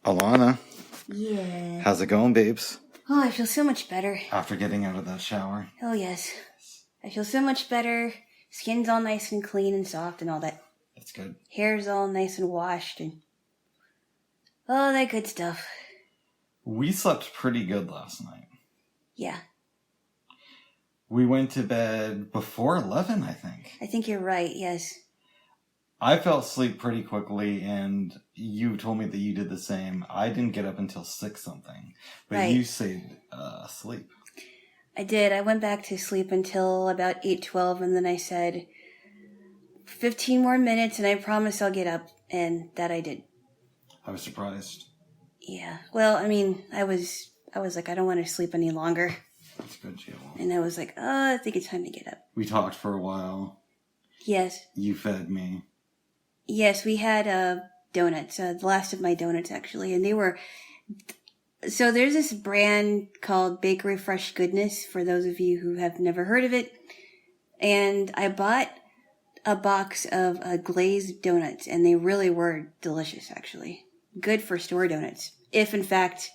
Alana, Yeah. how's it going, babes? Oh, I feel so much better. After getting out of that shower. Oh, yes. I feel so much better. Skin's all nice and clean and soft and all that. That's good. Hair's all nice and washed and all that good stuff. We slept pretty good last night. Yeah. We went to bed before 11, I think. I think you're right, yes. I fell asleep pretty quickly, and you told me that you did the same. I didn't get up until 6 something, but right. You stayed asleep. I did. I went back to sleep until about 8:12, and then I said 15 more minutes, and I promise I'll get up, and that I did. I was surprised. Yeah. Well, I mean, I was like, I don't want to sleep any longer. That's good, Jaylo. And I was like, I think it's time to get up. We talked for a while. Yes. You fed me. Yes, we had donuts, the last of my donuts, actually. And they were... So there's this brand called Bakery Fresh Goodness, for those of you who have never heard of it. And I bought a box of glazed donuts, and they really were delicious, actually. Good for store donuts. If, in fact,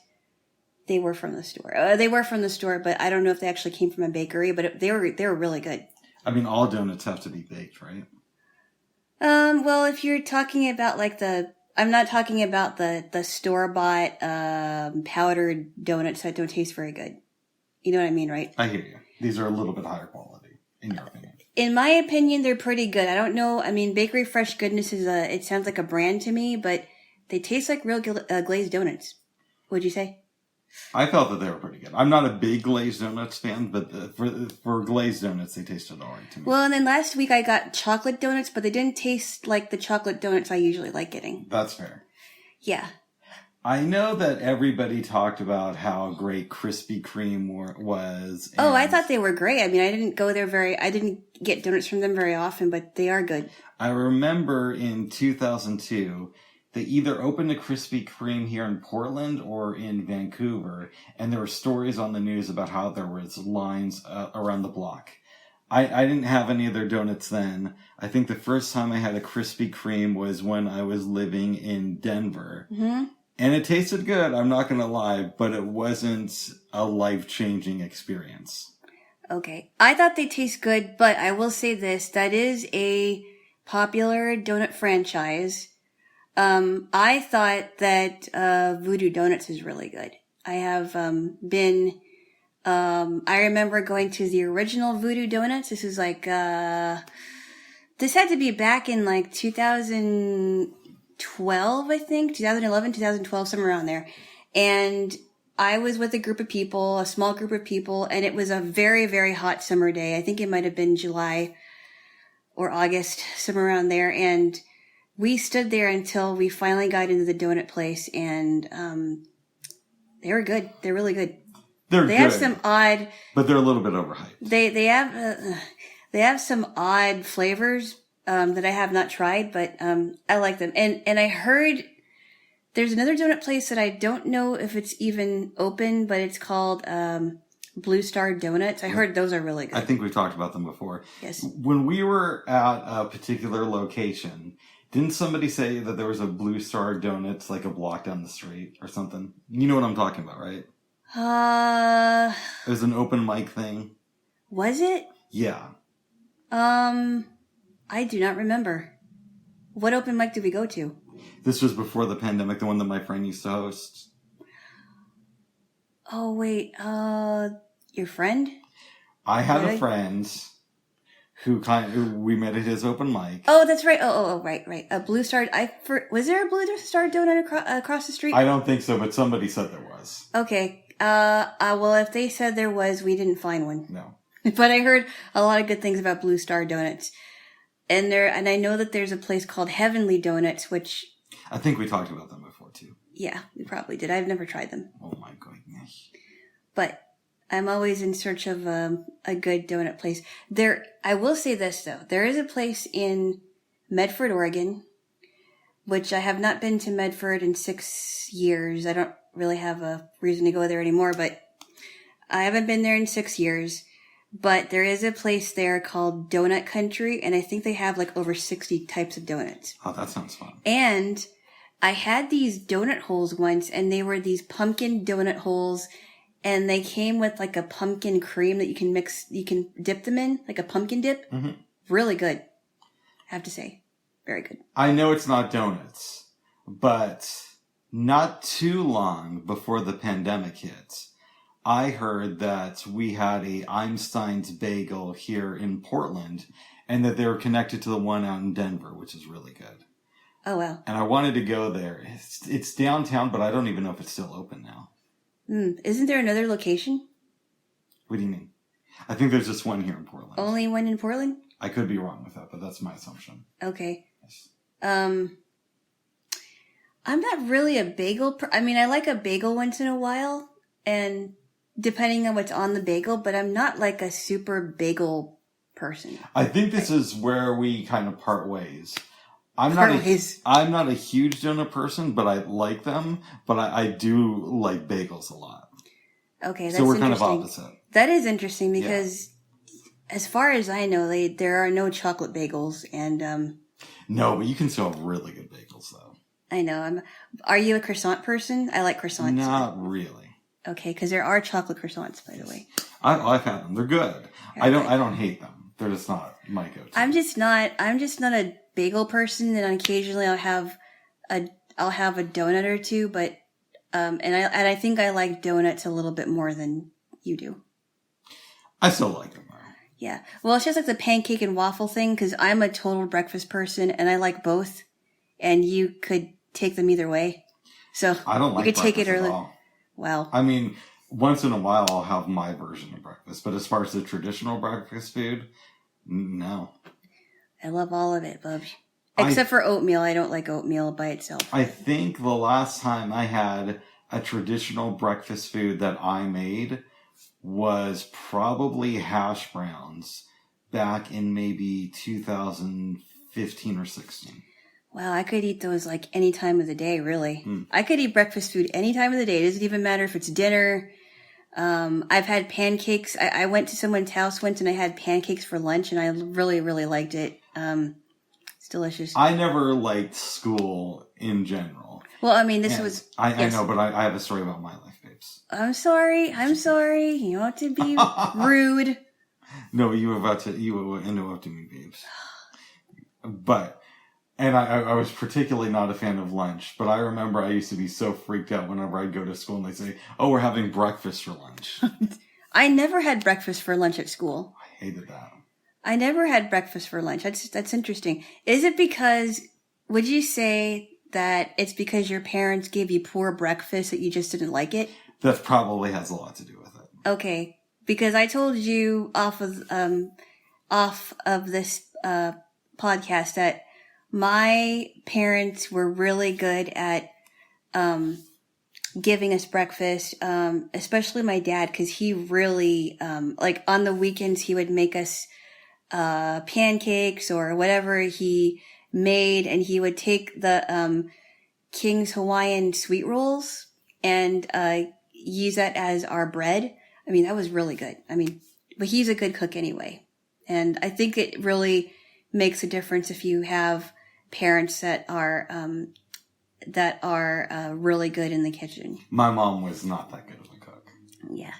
they were from the store. They were from the store, but I don't know if they actually came from a bakery, but they were really good. I mean, all donuts have to be baked, right? Well, if you're talking about like I'm not talking about the store-bought, powdered donuts that don't taste very good. You know what I mean, right? I hear you. These are a little bit higher quality, in your opinion. In my opinion, they're pretty good. I don't know. I mean, Bakery Fresh Goodness it sounds like a brand to me, but they taste like real glazed donuts. What'd you say? I felt that they were pretty good. I'm not a big glazed donuts fan, but for glazed donuts, they tasted all right to me. Well, and then last week I got chocolate donuts, but they didn't taste like the chocolate donuts I usually like getting. That's fair. Yeah. I know that everybody talked about how great Krispy Kreme was. Oh, I thought they were great. I mean, I didn't get donuts from them very often, but they are good. I remember in 2002... they either opened a Krispy Kreme here in Portland or in Vancouver, and there were stories on the news about how there was lines around the block. I didn't have any of their donuts then. I think the first time I had a Krispy Kreme was when I was living in Denver. Mm-hmm. And it tasted good, I'm not going to lie, but it wasn't a life-changing experience. Okay. I thought they taste good, but I will say this. That is a popular donut franchise. I thought that Voodoo Donuts is really good. I have been... I remember going to the original Voodoo Donuts. This was like... this had to be back in like 2012, I think. 2011, 2012, somewhere around there. And I was with a group of people, a small group of people, and it was a very, very hot summer day. I think it might have been July or August, somewhere around there. And we stood there until we finally got into the donut place, and they were good. They're really good. They good, have some odd, but they're a little bit overhyped. They have some odd flavors that I have not tried, but I like them. And I heard there's another donut place that I don't know if it's even open, but it's called Blue Star Donuts. I heard those are really good. I think we've talked about them before. Yes. When we were at a particular location, didn't somebody say that there was a Blue Star Donuts like a block down the street or something? You know what I'm talking about, right? It was an open mic thing. Was it? Yeah. I do not remember. What open mic did we go to? This was before the pandemic, the one that my friend used to host. Oh, wait, your friend? I had a friend who we met at his open mic. Oh, that's right. Oh, right. A Blue Star. Was there a Blue Star donut across the street? I don't think so, but somebody said there was. Okay. Well, if they said there was, we didn't find one. No. But I heard a lot of good things about Blue Star Donuts. And I know that there's a place called Heavenly Donuts, which... I think we talked about them before, too. Yeah, we probably did. I've never tried them. Oh, my goodness. But I'm always in search of a good donut place. I will say this, though. There is a place in Medford, Oregon, which I have not been to Medford in 6 years. I don't really have a reason to go there anymore, but I haven't been there in 6 years. But there is a place there called Donut Country, and I think they have like over 60 types of donuts. Oh, that sounds fun. And I had these donut holes once, and they were these pumpkin donut holes, and they came with like a pumpkin cream that you can dip them in, like a pumpkin dip. Mm-hmm. Really good, I have to say. Very good. I know it's not donuts, but not too long before the pandemic hit, I heard that we had a Einstein's Bagel here in Portland, and that they were connected to the one out in Denver, which is really good. Oh, wow. And I wanted to go there. It's downtown, but I don't even know if it's still open now. Isn't there another location? What do you mean? I think there's just one here in Portland. Only one in Portland? I could be wrong with that, but that's my assumption. Okay. Yes. I'm not really a bagel. I mean, I like a bagel once in a while, and depending on what's on the bagel, but I'm not like a super bagel person. I think this is where we kind of part ways. I'm not a huge donut person, but I like them. But I do like bagels a lot. Okay, that's so we're interesting. kind of opposite. That is interesting because, as far as I know, there are no chocolate bagels, and no, but you can still have really good bagels, though. I know. Are you a croissant person? I like croissants. Not really. Okay, because there are chocolate croissants, by the way. I've had them. They're good. I don't hate them. They're just not my go-to. I'm just not a bagel person, and occasionally I'll have a donut or two, but and I think I like donuts a little bit more than you do. I still like them though. Yeah. Well, it's just like the pancake and waffle thing, because I'm a total breakfast person and I like both, and you could take them either way. So I don't like you could take it breakfast early. at all. Wow. I mean, once in a while I'll have my version of breakfast, but as far as the traditional breakfast food, no. I love all of it, Bubs. Except for oatmeal. I don't like oatmeal by itself. I think the last time I had a traditional breakfast food that I made was probably hash browns back in maybe 2015 or 16. Wow, I could eat those like any time of the day, really. I could eat breakfast food any time of the day. It doesn't even matter if it's dinner. I've had pancakes. I went to someone's house once and I had pancakes for lunch, and I really, really liked it. It's delicious. I never liked school in general. Well, I mean, I know, but I have a story about my life, babes. I'm sorry. You don't have to be rude. No, you were interrupting me, babes. But, and I was particularly not a fan of lunch, but I remember I used to be so freaked out whenever I'd go to school and they'd say, "Oh, we're having breakfast for lunch." I never had breakfast for lunch at school. I hated that. I never had breakfast for lunch. That's interesting. Is it because, would you say that it's because your parents gave you poor breakfast that you just didn't like it? That probably has a lot to do with it. Okay. Because I told you off of this podcast that my parents were really good at giving us breakfast, especially my dad, because he really, like on the weekends, he would make us pancakes or whatever he made, and he would take the King's Hawaiian sweet rolls and use that as our bread. I mean, that was really good. I mean, but he's a good cook anyway. And I think it really makes a difference if you have parents that are really good in the kitchen. My mom was not that good of a cook. Yeah.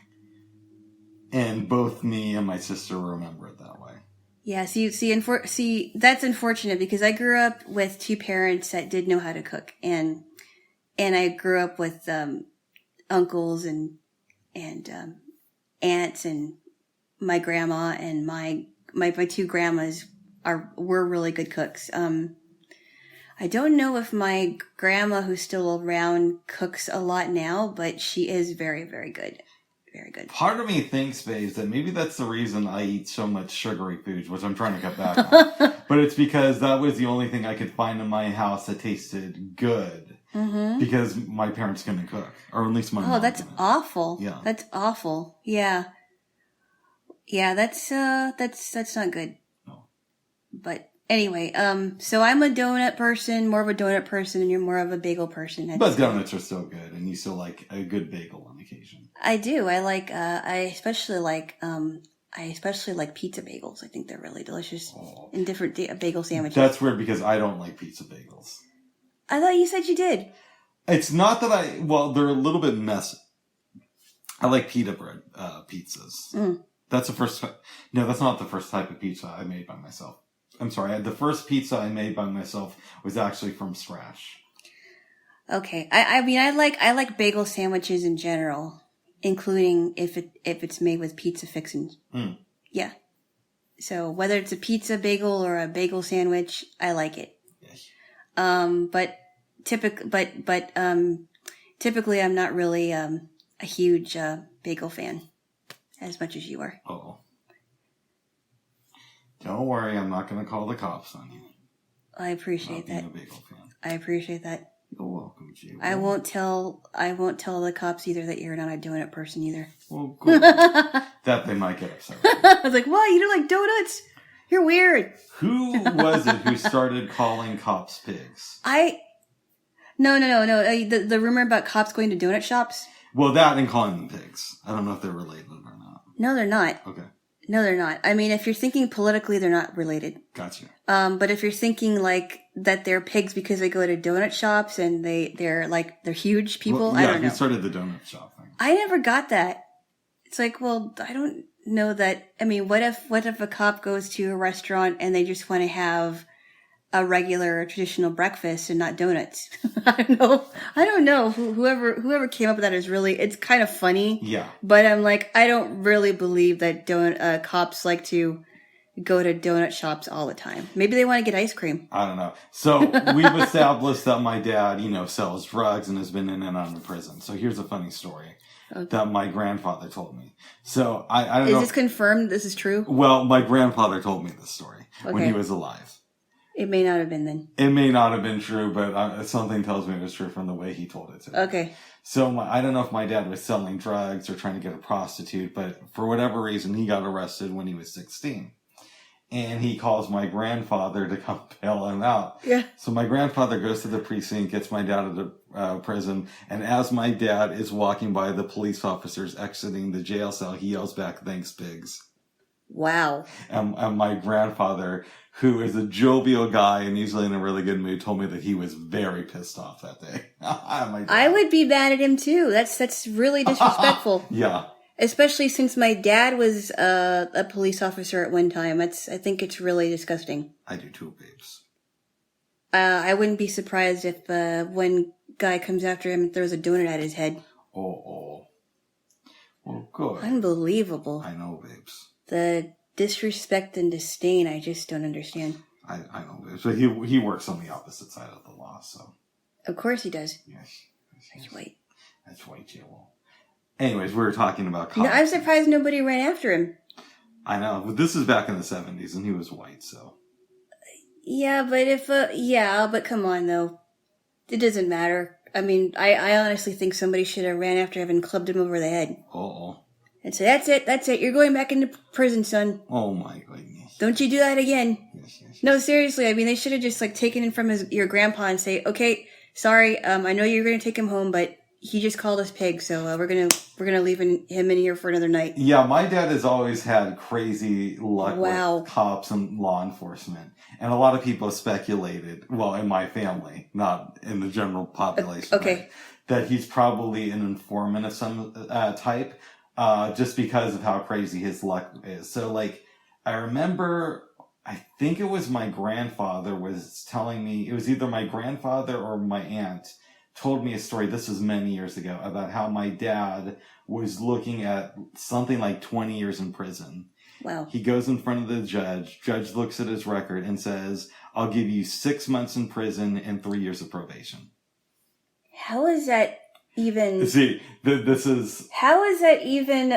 And both me and my sister remember it that way. Yeah, see, that's unfortunate because I grew up with two parents that did know how to cook, and I grew up with uncles and aunts, and my grandma and my two grandmas were really good cooks. I don't know if my grandma, who's still around, cooks a lot now, but she is very, very good. Very good. Part of me thinks, babes, that maybe that's the reason I eat so much sugary foods, which I'm trying to cut back on. But it's because that was the only thing I could find in my house that tasted good. Mm-hmm. Because my parents couldn't cook. Or at least my mom. Oh, that's couldn't. awful. Yeah. That's awful. Yeah. Yeah, that's not good. No. But anyway, so I'm a donut person, more of a donut person, and you're more of a bagel person. But donuts are still good, and you still like a good bagel on occasion. I do. I like. I especially like pizza bagels. I think they're really delicious in different bagel sandwiches. That's weird because I don't like pizza bagels. I thought you said you did. It's not that well, they're a little bit messy. I like pita bread pizzas. Mm. That's the first. No, that's not the first type of pizza I made by myself. I'm sorry. The first pizza I made by myself was actually from scratch. Okay. I mean, I like bagel sandwiches in general, including if it's made with pizza fixings. Mm. Yeah. So whether it's a pizza bagel or a bagel sandwich, I like it. Yes. But typically I'm not really a huge bagel fan as much as you are. Oh. Don't worry, I'm not going to call the cops on you. I appreciate that. Being a bagel fan. I appreciate that. You're welcome, Jaylo. I won't tell the cops either that you're not a donut person either. Well, good. That they might get upset with. I was like, "Why? You don't like donuts? You're weird." Who was it who started calling cops pigs? No. The rumor about cops going to donut shops. Well, that and calling them pigs. I don't know if they're related or not. No, they're not. Okay. No, they're not. I mean, if you're thinking politically, they're not related. Gotcha. But if you're thinking like that they're pigs because they go to donut shops and they're huge people, Well, I don't know. who started the donut shop thing? I never got that. It's like, well, I don't know that. I mean, what if a cop goes to a restaurant and they just want to have a regular or traditional breakfast and not donuts? I don't know. Whoever came up with that it's kind of funny. Yeah. But I'm like, I don't really believe that cops like to go to donut shops all the time. Maybe they want to get ice cream. I don't know. So we've established that my dad, sells drugs and has been in and out of prison. So here's a funny story that my grandfather told me. So I don't know. Is this confirmed? This is true? Well, my grandfather told me this story when Okay. he was alive. It may not have been then. It may not have been true, but something tells me it was true from the way he told it to me. Okay. So I don't know if my dad was selling drugs or trying to get a prostitute, but for whatever reason, he got arrested when he was 16. And he calls my grandfather to come bail him out. Yeah. So my grandfather goes to the precinct, gets my dad out of prison, and as my dad is walking by the police officers exiting the jail cell, he yells back, "Thanks, pigs." Wow. And my grandfather, who is a jovial guy and usually in a really good mood, told me that he was very pissed off that day. I would be mad at him too. That's really disrespectful. Yeah. Especially since my dad was a police officer at one time. I think it's really disgusting. I do too, babes. I wouldn't be surprised if one guy comes after him and throws a donut at his head. Oh. Well, good. Unbelievable. I know, babes. The disrespect and disdain, I just don't understand. I know, babes. But he works on the opposite side of the law, so. Of course he does. Yes. That's white. That's white, Jaylo. Anyways, we were talking about cops. No, I'm surprised nobody ran after him. I know. But this is back in the 70s, and he was white, so. Yeah, but come on, though. It doesn't matter. I mean, I honestly think somebody should have ran after him and clubbed him over the head. Uh-oh. And say, that's it. You're going back into prison, son. Oh, my goodness. Don't you do that again. Yes. No, seriously. I mean, they should have just, taken him from your grandpa and say, okay, sorry, I know you're going to take him home, but he just called us pigs, so we're gonna leave him in here for another night. Yeah, my dad has always had crazy luck with cops and law enforcement. And a lot of people speculated, well, in my family, not in the general population, okay, right, that he's probably an informant of some type, just because of how crazy his luck is. So, I remember, I think it was my grandfather was telling me, it was either my grandfather or my aunt, told me a story, this was many years ago, about how my dad was looking at something like 20 years in prison. Wow. He goes in front of the judge. Judge looks at his record and says, "I'll give you 6 months in prison and 3 years of probation." How is that even... See, this is... How is that even,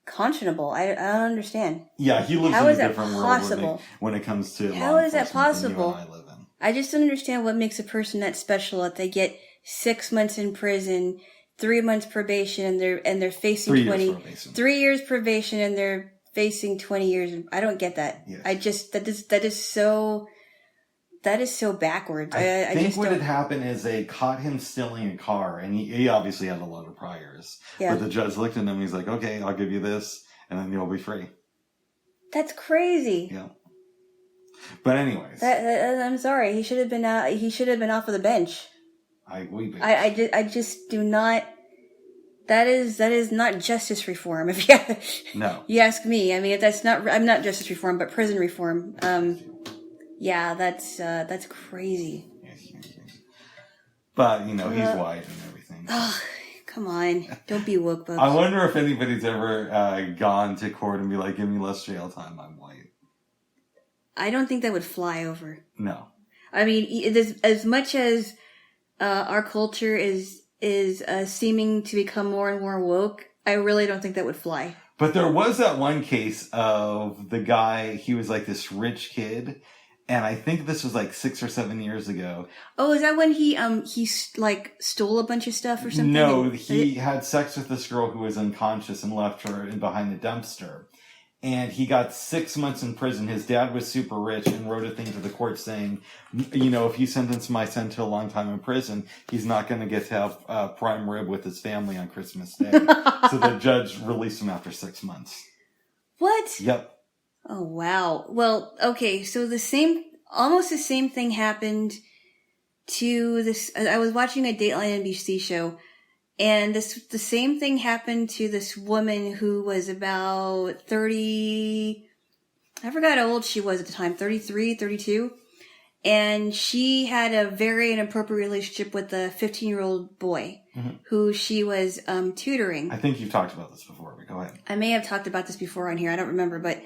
conscionable? I don't understand. Yeah, he lives in a different world when it comes to How is that possible? Than you and I live in. I just don't understand what makes a person that special that they get 6 months in prison, 3 months probation, and they're facing 3 years probation, and they're facing 20 years. I don't get that. Yes. I just that is so backwards. I think what had happened is they caught him stealing a car, and he obviously had a lot of priors. Yeah. But the judge looked at him. He's like, "Okay, I'll give you this, and then you'll be free." That's crazy. Yeah. But anyways, I'm sorry. He should have been. He should have been off of the bench. I just do not. That is not justice reform. If you ask me. I mean, that's not. I'm not justice reform, but prison reform. Yeah, that's crazy. But he's white and everything. Oh, come on! Don't be woke, folks. I wonder if anybody's ever gone to court and be like, "Give me less jail time. I'm white." I don't think that would fly over. No. I mean, as much as our culture is seeming to become more and more woke, I really don't think that would fly. But there was that one case of the guy, he was like this rich kid, and I think this was like 6 or 7 years ago. Oh, is that when he like stole a bunch of stuff or something? No, he had sex with this girl who was unconscious and left her behind the dumpster. And he got 6 months in prison. His dad was super rich and wrote a thing to the court saying, if you sentence my son to a long time in prison, he's not going to get to have prime rib with his family on Christmas Day. So the judge released him after 6 months. What? Yep. Oh, wow. Well, okay. So almost the same thing happened to this. I was watching a Dateline NBC show. And the same thing happened to this woman who was about 30, I forgot how old she was at the time, 33, 32. And she had a very inappropriate relationship with a 15-year-old boy who she was tutoring. I think you've talked about this before, but go ahead. I may have talked about this before on here. I don't remember, but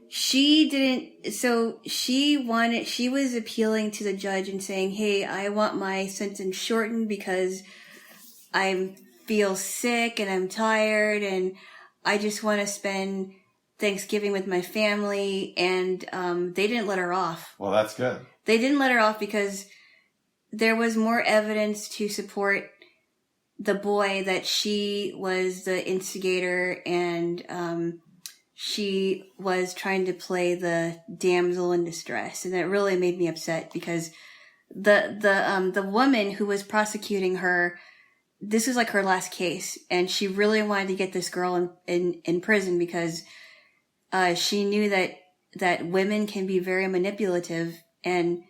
she didn't, so she was appealing to the judge and saying, hey, I want my sentence shortened because I feel sick and I'm tired and I just want to spend Thanksgiving with my family. And they didn't let her off. Well, that's good. They didn't let her off because there was more evidence to support the boy that she was the instigator and she was trying to play the damsel in distress. And it really made me upset because the woman who was prosecuting her, this was like her last case, and she really wanted to get this girl in prison because she knew that women can be very manipulative, and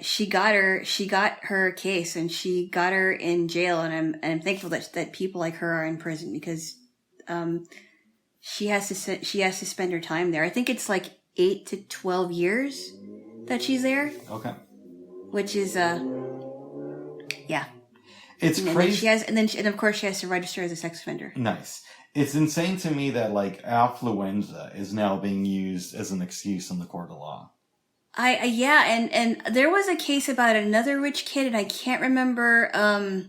she got her case, and she got her in jail, and I'm thankful that people like her are in prison because she has to spend her time there. I think it's like 8 to 12 years that she's there. Okay. Which is yeah. It's crazy. And of course she has to register as a sex offender. Nice. It's insane to me that like affluenza is now being used as an excuse in the court of law. And there was a case about another rich kid, and I can't remember. I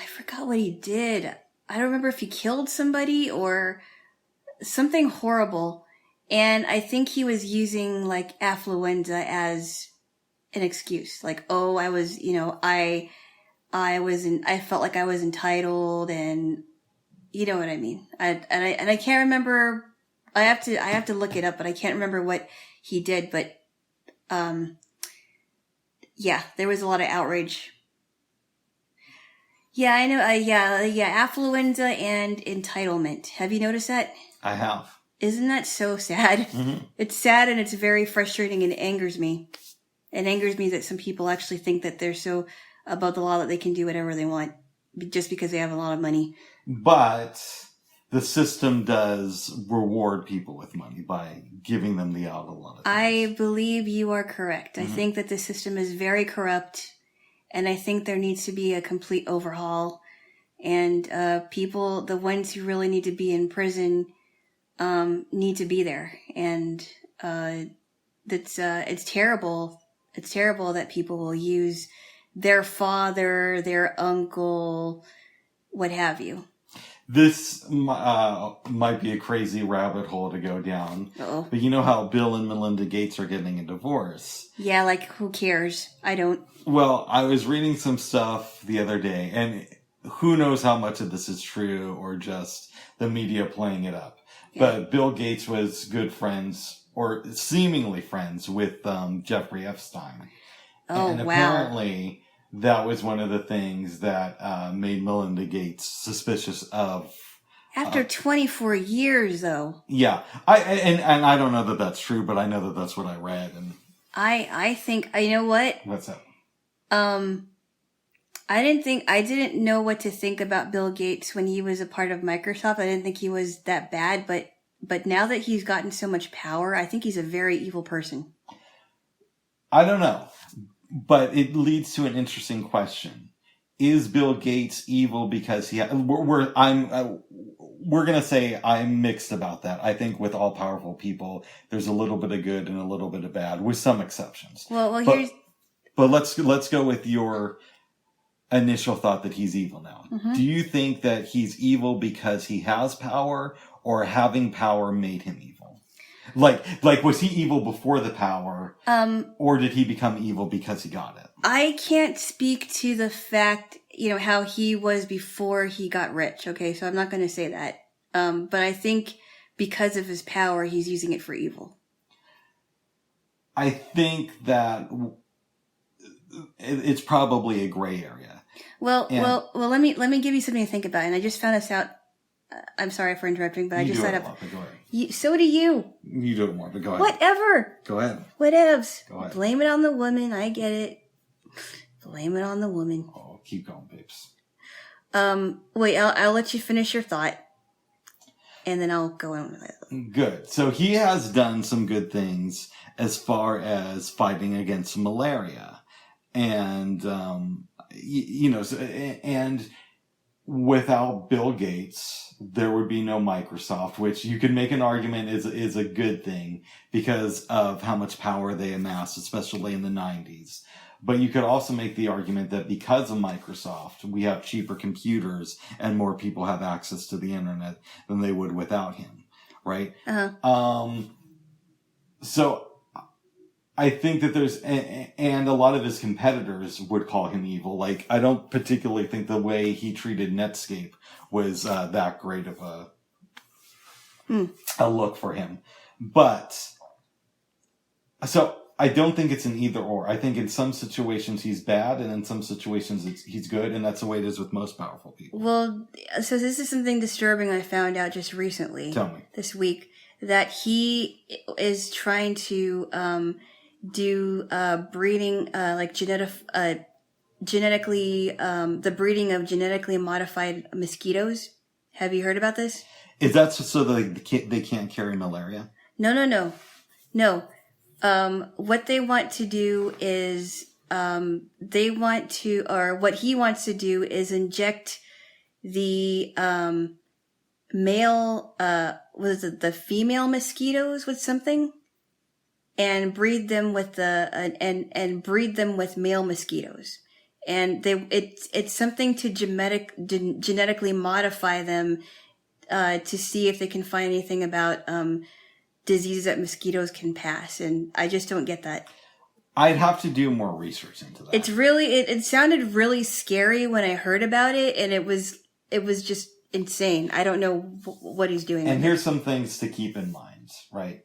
forgot what he did. I don't remember if he killed somebody or something horrible. And I think he was using like affluenza as an excuse, like, oh, I was, I felt like I was entitled, and you know what I mean. I can't remember. I have to look it up, but I can't remember what he did. But yeah, there was a lot of outrage. Yeah, I know. Affluenza and entitlement. Have you noticed that? I have. Isn't that so sad? Mm-hmm. It's sad and it's very frustrating and it angers me. It angers me that some people actually think that they're so above the law that they can do whatever they want just because they have a lot of money. But the system does reward people with money by giving them the out a lot of things. I believe you are correct. Mm-hmm. I think that the system is very corrupt, and I think there needs to be a complete overhaul. And people, the ones who really need to be in prison, need to be there. And it's terrible. It's terrible that people will use their father, their uncle, what have you. This might be a crazy rabbit hole to go down. Uh-oh. But you know how Bill and Melinda Gates are getting a divorce? Yeah, like, who cares? I don't. Well, I was reading some stuff the other day, and who knows how much of this is true or just the media playing it up. Yeah. But Bill Gates was good friends, or seemingly friends, with Jeffrey Epstein. Oh, and apparently that was one of the things that made Melinda Gates suspicious of After 24 years, though. Yeah. And I don't know that that's true, but I know that that's what I read. And I think, you know what? what's that? I didn't know what to think about Bill Gates when he was a part of Microsoft. I didn't think he was that bad, but now that he's gotten so much power, I think he's a very evil person. I don't know, but it leads to an interesting question. Is Bill Gates evil because we're going to say I'm mixed about that. I think with all powerful people, there's a little bit of good and a little bit of bad, with some exceptions. But let's go with your initial thought that he's evil now. Mm-hmm. Do you think that he's evil because he has power, or having power made him evil? Like was he evil before the power, or did he become evil because he got it? I can't speak to the fact, how he was before he got rich. Okay, so I'm not going to say that. But I think because of his power, he's using it for evil. I think that it's probably a gray area. Well, let me give you something to think about. And I just found this out. I'm sorry for interrupting, but I just set up. Go ahead. So do you. You do it more, but go ahead. Whatever. Go ahead. Whatevs. Go ahead. Blame it on the woman. I get it. Blame it on the woman. Oh, keep going, babes. Wait, I'll let you finish your thought, and then I'll go on with it. Good. So he has done some good things as far as fighting against malaria, and and without Bill Gates, there would be no Microsoft, which you could make an argument is a good thing because of how much power they amassed, especially in the 90s. But you could also make the argument that because of Microsoft, we have cheaper computers and more people have access to the internet than they would without him, right? Uh-huh. So I think that and a lot of his competitors would call him evil. Like, I don't particularly think the way he treated Netscape was that great of a look for him. But, so I don't think it's an either or. I think in some situations he's bad, and in some situations he's good, and that's the way it is with most powerful people. Well, so this is something disturbing I found out just recently. Tell me. This week, that he is trying to do breeding, like genetically, the breeding of genetically modified mosquitoes. Have you heard about this? Is that so that they can't carry malaria? No. What they want to do is, what he wants to do is inject the, the female mosquitoes with something and breed them with and breed them with male mosquitoes. And it's something to genetically modify them, to see if they can find anything about, diseases that mosquitoes can pass, and I just don't get that. I'd have to do more research into that. It's really it sounded really scary when I heard about it, and it was just insane. I don't know what he's doing. And here's some things to keep in mind, right?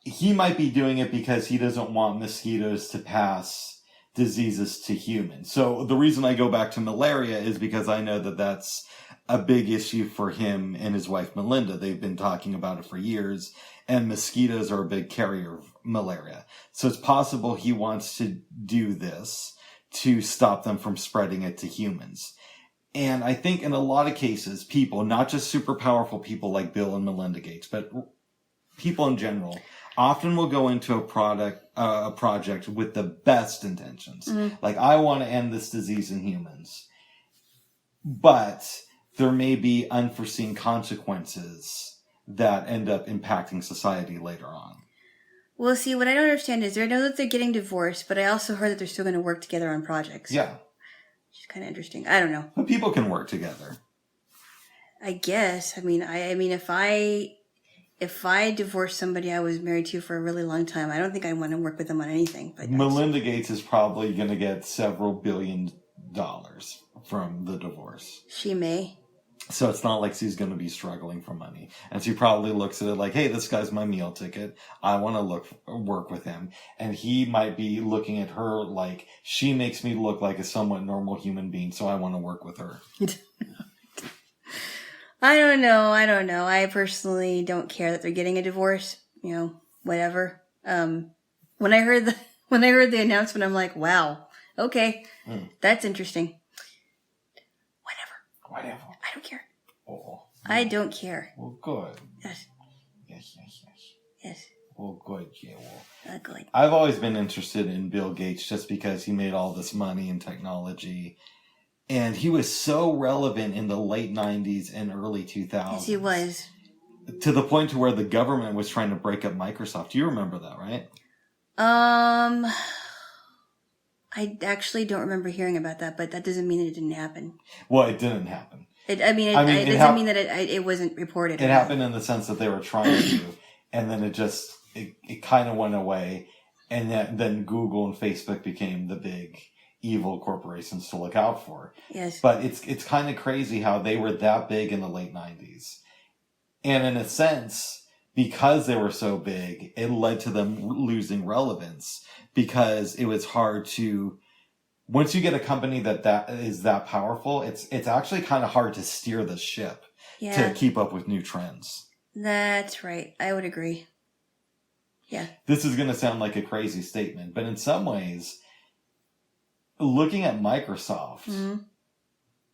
He might be doing it because he doesn't want mosquitoes to pass diseases to humans. So the reason I go back to malaria is because I know that that's a big issue for him and his wife Melinda. They've been talking about it for years, and mosquitoes are a big carrier of malaria. So it's possible he wants to do this to stop them from spreading it to humans. And I think in a lot of cases, people, not just super powerful people like Bill and Melinda Gates, but people in general, often will go into a project with the best intentions. Mm-hmm. Like, I want to end this disease in humans. But there may be unforeseen consequences that end up impacting society later on. Well, see, what I don't understand is I know that they're getting divorced, but I also heard that they're still going to work together on projects. Yeah. Which is kind of interesting. I don't know. But people can work together. I guess. I mean, if I divorced somebody I was married to for a really long time, I don't think I want to work with them on anything. But Melinda Gates is probably going to get several $billion from the divorce. She may. So it's not like she's going to be struggling for money. And she probably looks at it like, hey, this guy's my meal ticket. I want to work with him. And he might be looking at her like, she makes me look like a somewhat normal human being, so I want to work with her. I don't know. I personally don't care that they're getting a divorce. Whatever. When I heard the announcement, I'm like, wow, okay, that's interesting. Whatever. I don't care. Oh, I don't care. well, good. Yes. Well, good, Jaylo. Good. I've always been interested in Bill Gates just because he made all this money in technology. And he was so relevant in the late 90s and early 2000s. Yes, he was. To the point to where the government was trying to break up Microsoft. You remember that, right? I actually don't remember hearing about that, but that doesn't mean it didn't happen. Well, it didn't happen. It doesn't mean that it wasn't reported. It happened in the sense that they were trying to, and then it kind of went away, and then Google and Facebook became the big evil corporations to look out for. Yes. But it's kind of crazy how they were that big in the late 90s. And in a sense, because they were so big, it led to them losing relevance because it was hard to, once you get a company that is that powerful, it's actually kind of hard to steer the ship to keep up with new trends. That's right. I would agree. Yeah. This is going to sound like a crazy statement, but in some ways, looking at Microsoft,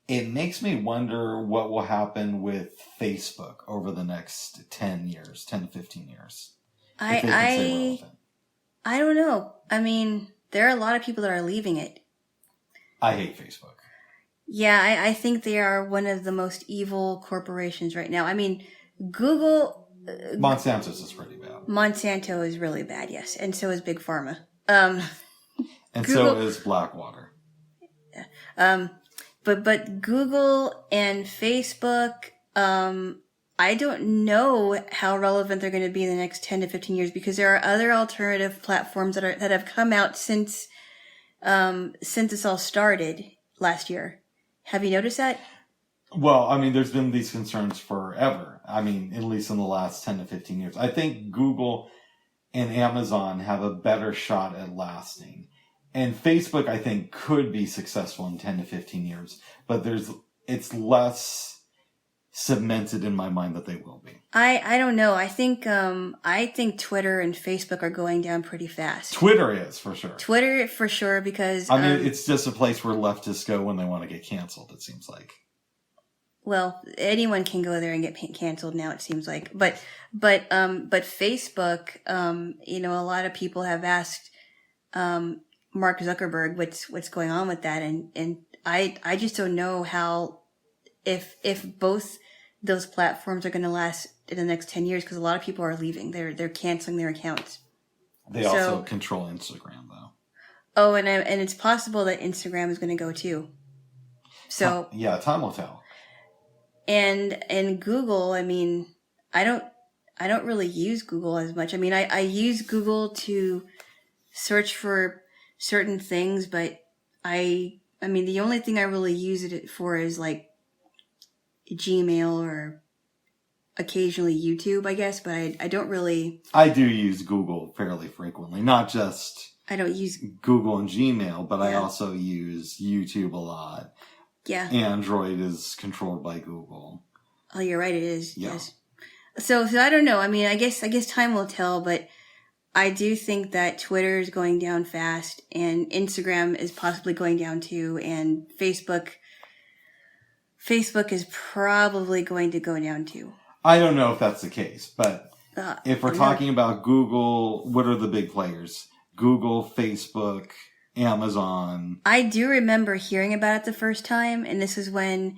it makes me wonder what will happen with Facebook over the next 10 to 15 years. I don't know. I mean, there are a lot of people that are leaving it. I hate Facebook. Yeah, I think they are one of the most evil corporations right now. I mean, Google... Monsanto's is pretty bad. Monsanto is really bad, yes. And so is Big Pharma. And Google, so is Blackwater. But Google and Facebook, I don't know how relevant they're going to be in the next 10 to 15 years because there are other alternative platforms that have come out since this all started last year. Have you noticed that? Well, I mean, there's been these concerns forever. I mean, at least in the last 10 to 15 years. I think Google and Amazon have a better shot at lasting. And Facebook, I think, could be successful in 10 to 15 years. But it's less cemented in my mind that they will be. I don't know. I think Twitter and Facebook are going down pretty fast. Twitter is, for sure. Twitter, for sure, because... I mean, it's just a place where leftists go when they want to get canceled, it seems like. Well, anyone can go there and get canceled now, it seems like. But Facebook, a lot of people have asked Mark Zuckerberg what's going on with that, and I just don't know how if both those platforms are going to last in the next 10 years because a lot of people are leaving. They're canceling their accounts. They also control Instagram, though. Oh, and it's possible that Instagram is going to go too. So time will tell. And Google, I mean, I don't really use Google as much. I mean, I use Google to search for certain things, but I mean, the only thing I really use it for is like Gmail or occasionally YouTube, I guess, but I don't really... I do use Google fairly frequently, not just... I don't use... Google and Gmail, but I also use YouTube a lot. Yeah. Android is controlled by Google. Oh, you're right, it is. Yeah. Yes. So I don't know. I mean, I guess time will tell, but I do think that Twitter is going down fast and Instagram is possibly going down too, and Facebook is probably going to go down too. I don't know if that's the case, but if we're talking about Google, what are the big players? Google, Facebook, Amazon. I do remember hearing about it the first time, and this is when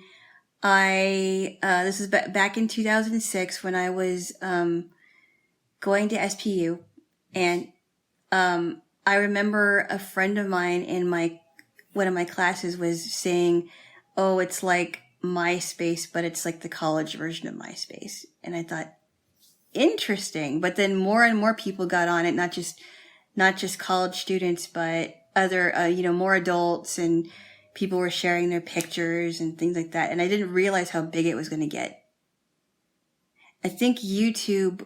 this is back in 2006 when I was going to SPU, and I remember a friend of mine in one of my classes was saying, "Oh, it's like MySpace, but it's like the college version of MySpace." And I thought, interesting. But then more and more people got on it, not just college students, but other, more adults, and people were sharing their pictures and things like that. And I didn't realize how big it was going to get. I think YouTube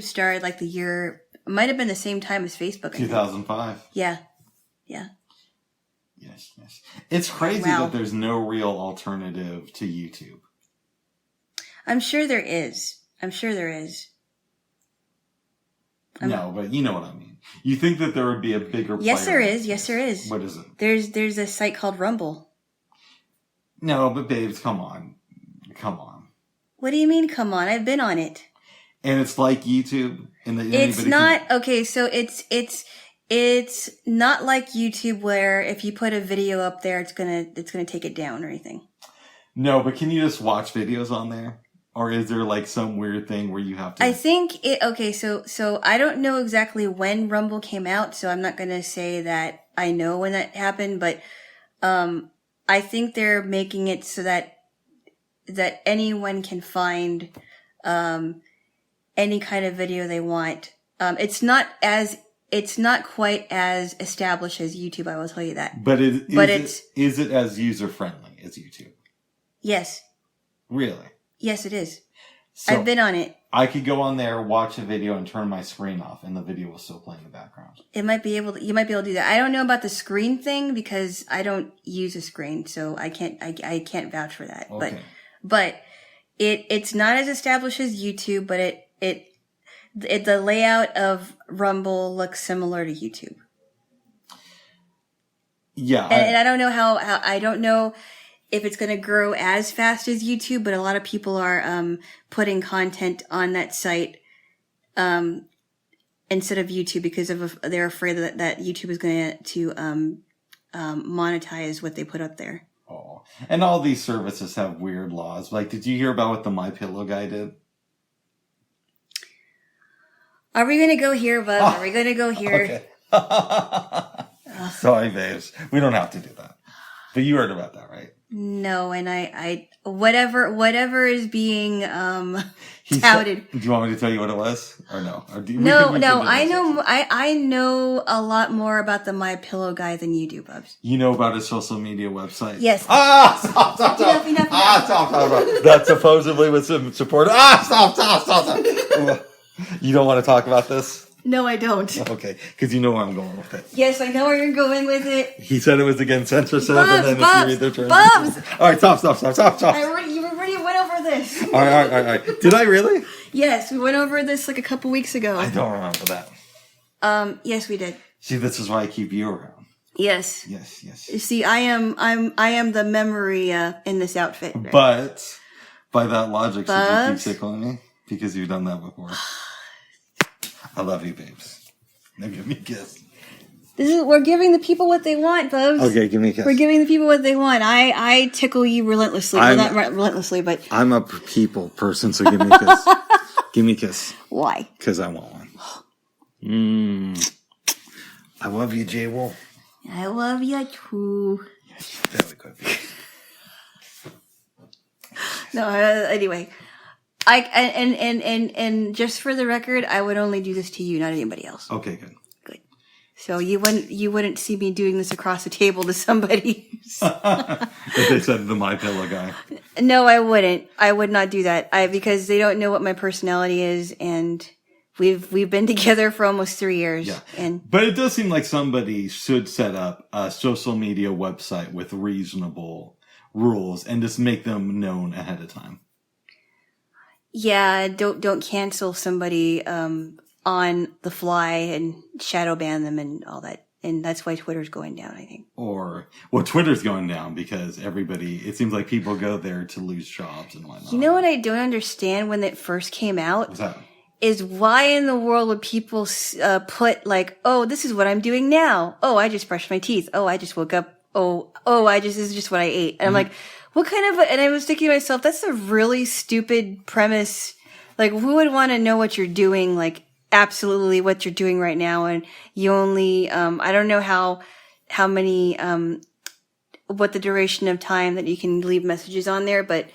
started like the year, it might have been the same time as Facebook. 2005. Yeah. Yes. It's crazy that there's no real alternative to YouTube. I'm sure there is. I'm sure there is. No, but you know what I mean. You think that there would be a bigger Yes, player there in is. this Yes, space. there is. What is it? There's a site called Rumble. No, but babes, come on. Come on. What do you mean, come on? I've been on it. And it's like YouTube. It's not, okay, so it's not like YouTube where if you put a video up there, it's gonna take it down or anything. No, but can you just watch videos on there? Or is there like some weird thing where you have to? I think so I don't know exactly when Rumble came out, so I'm not gonna say that I know when that happened, but I think they're making it so that anyone can find any kind of video they want. It's not quite as established as YouTube, I will tell you that. But is it as user friendly as YouTube? Yes. Really? Yes, it is. So I've been on it. I could go on there, watch a video, and turn my screen off, and the video will still play in the background. You might be able to do that. I don't know about the screen thing because I don't use a screen, so I can't vouch for that. Okay. But it's not as established as YouTube, but the layout of Rumble looks similar to YouTube. Yeah. And I don't know how I don't know if it's going to grow as fast as YouTube, but a lot of people are putting content on that site instead of YouTube because they're afraid that YouTube is going to monetize what they put up there. Oh, and all these services have weird laws. Like, did you hear about what the MyPillow guy did? Are we going to go here, Bub? Are we going to go here? Okay. Sorry, babes. We don't have to do that. But you heard about that, right? No, and I whatever is being touted. Do you want me to tell you what it was, or no? Or No. I know a lot more about the MyPillow guy than you do, Bubs. You know about his social media website? Yes. Stop. Enough. Stop. That's supposedly with some support. Stop. You don't want to talk about this? No, I don't. Okay, because you know where I'm going with it. Yes, I know where you're going with it. He said it was against censorship, Bubs, and then if you read the terms... Bubs! All right, stop. You already went over this. All right. Did I really? Yes, we went over this like a couple weeks ago. I don't remember that. Yes, we did. See, this is why I keep you around. Yes. Yes. You see, I am the memory in this outfit. Right? But by that logic, should you Bubs? keep tickling me? Because you've done that before. I love you, babes. Now give me a kiss. We're giving the people what they want, Bubs. Okay, give me a kiss. We're giving the people what they want. I tickle you relentlessly. Well, not relentlessly, but... I'm a people person, so give me a kiss. Give me a kiss. Why? Because I want one. I love you, Jaylo. I love you too. Yes, very good. No, anyway. And just for the record, I would only do this to you, not anybody else. Okay, good. Good. So you wouldn't see me doing this across the table to somebody. If they said the MyPillow guy. No, I wouldn't. I would not do that. Because they don't know what my personality is, and we've been together for almost 3 years. Yeah. But it does seem like somebody should set up a social media website with reasonable rules and just make them known ahead of time. Yeah, don't cancel somebody on the fly and shadow ban them and all that. And that's why Twitter's going down, I think. Twitter's going down because it seems like people go there to lose jobs and whatnot. You know what I don't understand when it first came out? What's that? Is why in the world would people put like, oh, this is what I'm doing now. Oh, I just brushed my teeth. Oh, I just woke up. Oh, this is just what I ate. And I'm like, what kind of, and I was thinking to myself, that's a really stupid premise. Like, who would want to know what you're doing? Like, absolutely what you're doing right now. And you only, I don't know how many, what the duration of time that you can leave messages on there, but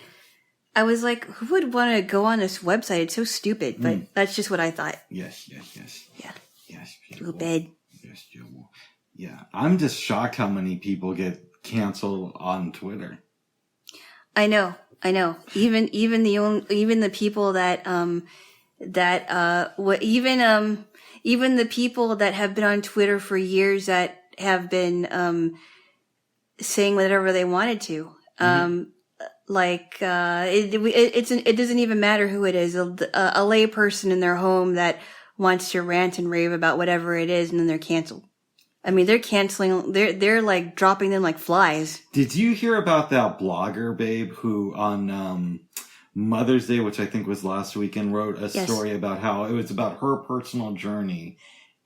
I was like, who would want to go on this website? It's so stupid, but that's just what I thought. Yes. Yeah. Yes, Go to bed. Yes, Joe. Yeah. I'm just shocked how many people get canceled on Twitter. I know. Even the people that even the people that have been on Twitter for years that have been saying whatever they wanted to. it doesn't even matter who it is. A lay person in their home that wants to rant and rave about whatever it is, and then they're canceled. I mean, they're canceling. They're like dropping them like flies. Did you hear about that blogger, babe, who on Mother's Day, which I think was last weekend, wrote a story about how it was about her personal journey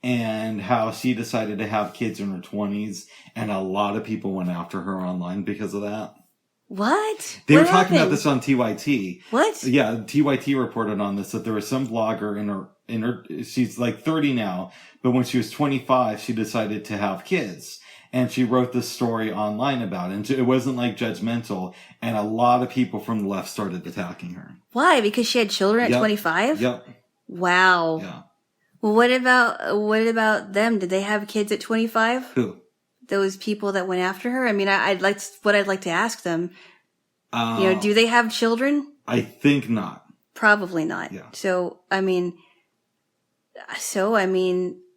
and how she decided to have kids in her 20s, and a lot of people went after her online because of that. What? They were talking about this on TYT. What? Yeah, TYT reported on this, that there was some blogger in her, she's like 30 now, but when she was 25, she decided to have kids. And she wrote this story online about it. And it wasn't like judgmental. And a lot of people from the left started attacking her. Why? Because she had children at 25? Yep. Wow. Yeah. Well, what about them? Did they have kids at 25? Who? Those people that went after her? I mean, I'd like to ask them, do they have children? I think not. Probably not. Yeah. So, I mean,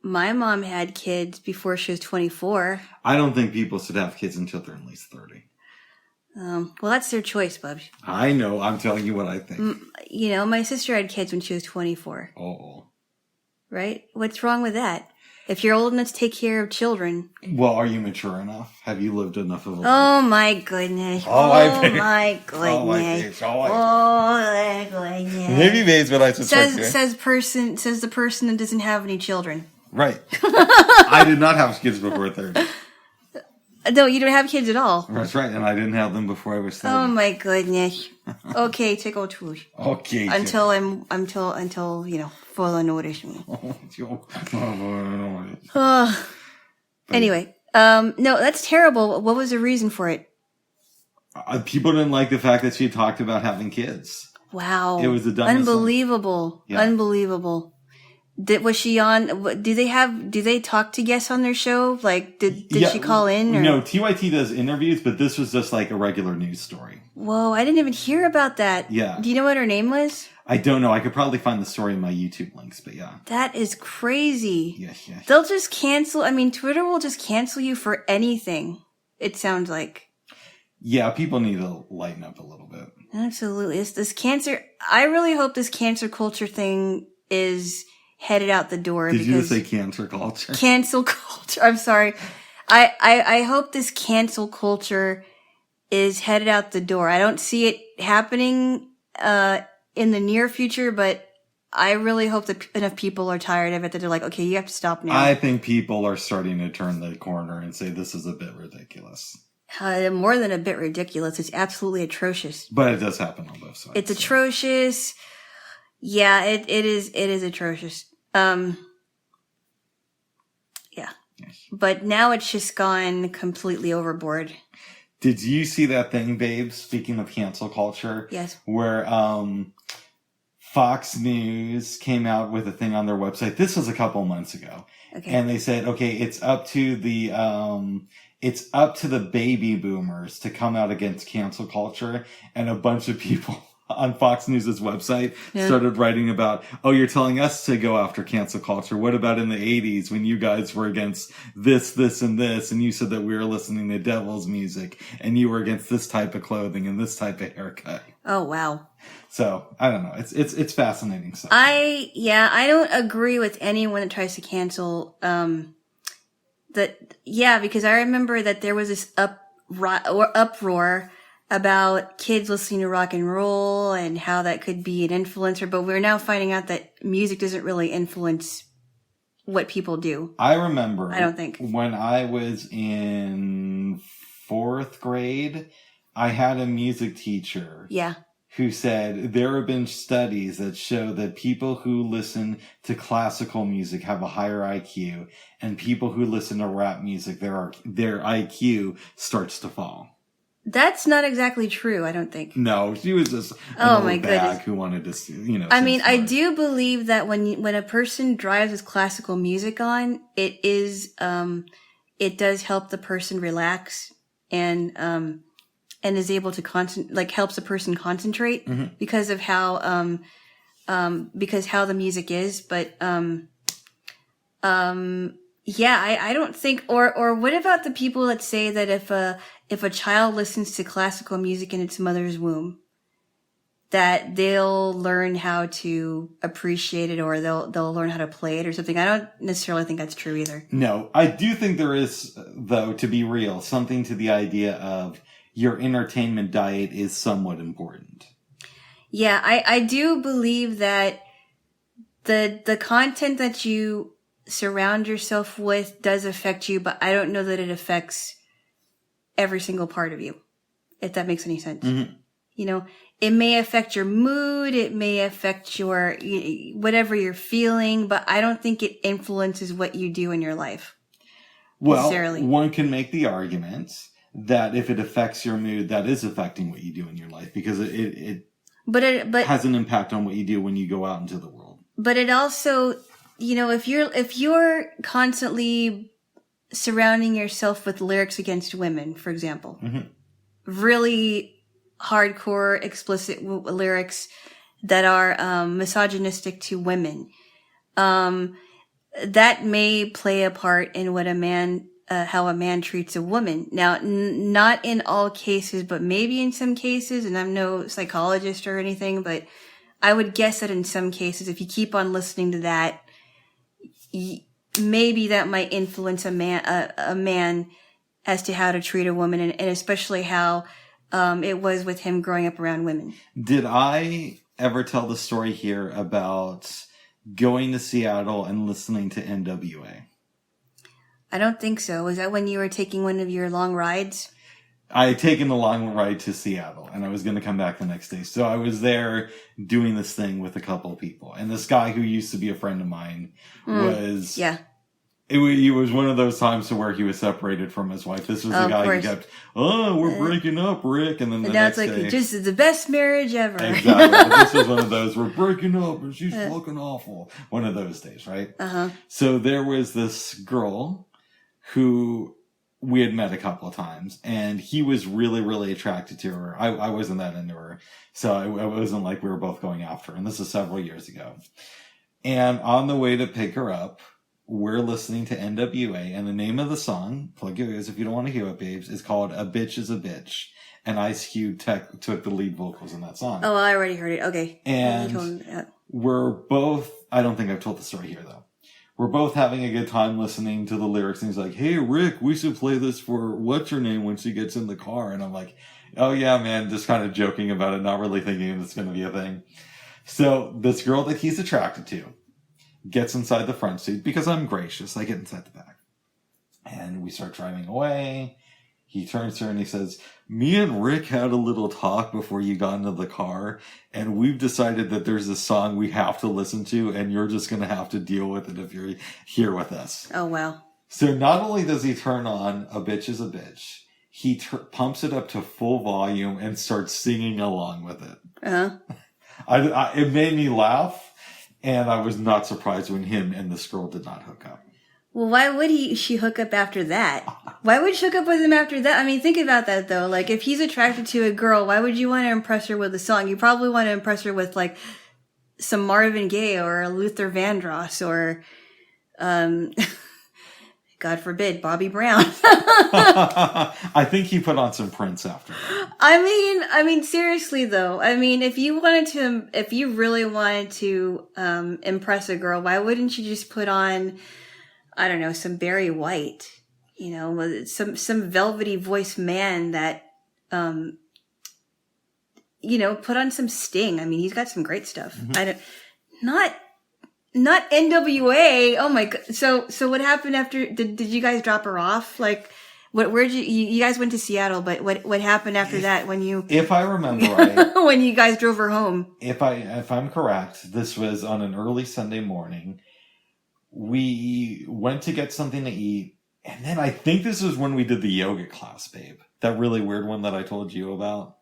my mom had kids before she was 24. I don't think people should have kids until they're at least 30. Well, that's their choice, Bubs. I know. I'm telling you what I think. My sister had kids when she was 24. Oh. Right? What's wrong with that? If you're old enough to take care of children. Well, are you mature enough? Have you lived enough of a life? Oh my goodness. Oh my goodness. Oh my goodness. Maybe babes, but I suspect says the person that doesn't have any children. Right. I did not have kids before 30. No, you don't have kids at all. That's right, and I didn't have them before I was 30. Oh my goodness. Okay, tickle two. Okay. Until full nourishment. Anyway, no, that's terrible. What was the reason for it? People didn't like the fact that she talked about having kids. Wow. It was the dumbest Unbelievable. Yeah. Unbelievable. Was she on? Do they talk to guests on their show? Like, did she call in? Or? No, TYT does interviews, but this was just like a regular news story. Whoa, I didn't even hear about that. Yeah. Do you know what her name was? I don't know. I could probably find the story in my YouTube links, but yeah. That is crazy. Yes. They'll just cancel. I mean, Twitter will just cancel you for anything. It sounds like. Yeah, people need to lighten up a little bit. Absolutely. This cancer. I really hope this cancer culture thing is headed out the door. Did you just say cancer culture? Cancel culture. I'm sorry. I hope this cancel culture is headed out the door. I don't see it happening in the near future, but I really hope that enough people are tired of it that they're like, okay, you have to stop now. I think people are starting to turn the corner and say this is a bit ridiculous. More than a bit ridiculous. It's absolutely atrocious. But it does happen on both sides. It's atrocious. Yeah, it is atrocious. Yeah. Yes. But now it's just gone completely overboard. Did you see that thing, babe? Speaking of cancel culture. Yes. Where Fox News came out with a thing on their website. This was a couple months ago. Okay. And they said, okay, it's up to the baby boomers to come out against cancel culture. And a bunch of people on Fox News' website started writing about, oh, you're telling us to go after cancel culture. What about in the 80s when you guys were against this, and this, and you said that we were listening to devil's music, and you were against this type of clothing and this type of haircut. Oh, wow. So, I don't know. It's fascinating stuff. I don't agree with anyone that tries to cancel, because I remember that there was this uproar about kids listening to rock and roll and how that could be an influencer, but we're now finding out that music doesn't really influence what people do. I remember. I don't think. When I was in 4th grade, I had a music teacher. Yeah. Who said there have been studies that show that people who listen to classical music have a higher IQ, and people who listen to rap music, their IQ starts to fall. That's not exactly true, I don't think. No, she was just an old bag who wanted to, I mean, I do believe that when a person drives with classical music on, it does help the person relax and is able to helps a person concentrate because of how because how the music is. But Yeah, I don't think, or what about the people that say that if a child listens to classical music in its mother's womb, that they'll learn how to appreciate it, or they'll learn how to play it or something. I don't necessarily think that's true either. No, I do think there is, though, to be real, something to the idea of your entertainment diet is somewhat important. Yeah, I do believe that the content that you surround yourself with does affect you, but I don't know that it affects every single part of you, if that makes any sense. Mm-hmm. You know, it may affect your mood, it may affect your whatever you're feeling, but I don't think it influences what you do in your life. Well, one can make the argument that if it affects your mood, that is affecting what you do in your life, because it has an impact on what you do when you go out into the world. But it also, you know, if you're constantly surrounding yourself with lyrics against women, for example, mm-hmm. really hardcore, explicit lyrics that are misogynistic to women, that may play a part in what how a man treats a woman. Now, not in all cases, but maybe in some cases, and I'm no psychologist or anything, but I would guess that in some cases, if you keep on listening to that, maybe that might influence a man as to how to treat a woman, and especially how it was with him growing up around women. Did I ever tell the story here about going to Seattle and listening to NWA? I don't think so. Was that when you were taking one of your long rides? I had taken a long ride to Seattle, and I was going to come back the next day. So I was there doing this thing with a couple of people. And this guy who used to be a friend of mine was... Yeah. It was one of those times to where he was separated from his wife. This was the guy who kept, we're breaking up, Rick. And then the next day... it's like, just the best marriage ever. Exactly. But this was one of those, we're breaking up, and she's fucking awful. One of those days, right? Uh-huh. So there was this girl who... we had met a couple of times, and he was really, really attracted to her. I wasn't that into her, so it wasn't like we were both going after her. And this is several years ago. And on the way to pick her up, we're listening to NWA, and the name of the song, plug your ears if you don't want to hear it, babes, is called A Bitch is a Bitch. And Ice Cube took the lead vocals in that song. Oh, I already heard it. Okay. And we're both, I don't think I've told the story here, though. We're both having a good time listening to the lyrics, and he's like, hey, Rick, we should play this for what's-her-name when she gets in the car. And I'm like, oh, yeah, man, just kind of joking about it, not really thinking it's going to be a thing. So this girl that he's attracted to gets inside the front seat, because I'm gracious. I get inside the back. And we start driving away. He turns to her and he says, me and Rick had a little talk before you got into the car, and we've decided that there's a song we have to listen to, and you're just going to have to deal with it if you're here with us. Oh, wow. So not only does he turn on A Bitch is a Bitch, he pumps it up to full volume and starts singing along with it. Uh-huh. It made me laugh, and I was not surprised when him and this girl did not hook up. Well, why would she hook up after that? Why would she hook up with him after that? I mean, think about that, though. Like, if he's attracted to a girl, why would you want to impress her with a song? You probably want to impress her with, like, some Marvin Gaye or Luther Vandross or, God forbid, Bobby Brown. I think he put on some Prince after that. I mean, seriously, though. I mean, if you really wanted to impress a girl, why wouldn't you just put on... I don't know, some Barry White, you know, some velvety voiced man that, you know, put on some Sting. I mean, he's got some great stuff. Mm-hmm. Not NWA. Oh my God. So what happened after, did you guys drop her off? Like, where'd you guys went to Seattle, but what happened after that when you, if I remember right, when you guys drove her home? If I'm correct, this was on an early Sunday morning. We went to get something to eat, and then I think this was when we did the yoga class, babe. That really weird one that I told you about.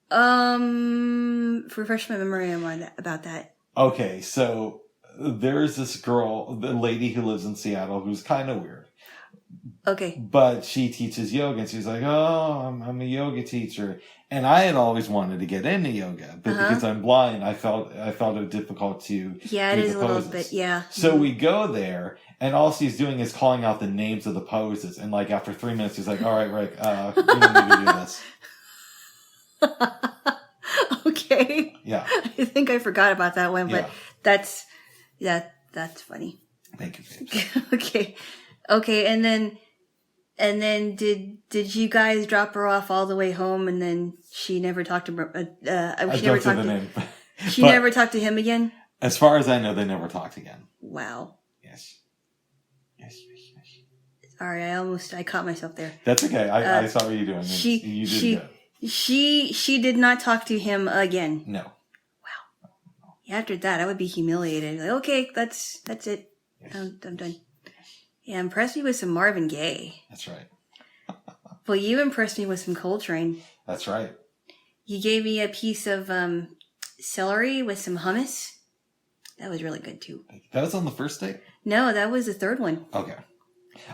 Refresh my memory about that. Okay, so there's this girl, the lady who lives in Seattle, who's kind of weird. Okay. But she teaches yoga, and she's like, "Oh, I'm a yoga teacher." And I had always wanted to get into yoga, but because I'm blind, I felt it difficult to Yeah, it do is the a little poses. bit, yeah. So we go there, and all she's doing is calling out the names of the poses. And like after 3 minutes, she's like, "All right, Rick, you don't need to do this." Okay. Yeah. I think I forgot about that one, but that's funny. Thank you, babes. Okay, and then did you guys drop her off all the way home, and then she never talked to she never talked to him again? As far as I know, they never talked again. Wow. Yes. Sorry, I caught myself there. That's okay. I saw what you were doing. You did good. She did not talk to him again. No. Wow. After that, I would be humiliated. Like, okay, that's it. Yes. I'm done. Yeah, impressed me with some Marvin Gaye. That's right. Well, you impressed me with some Coltrane. That's right. You gave me a piece of celery with some hummus. That was really good too. That was on the first date? No, that was the third one. Okay.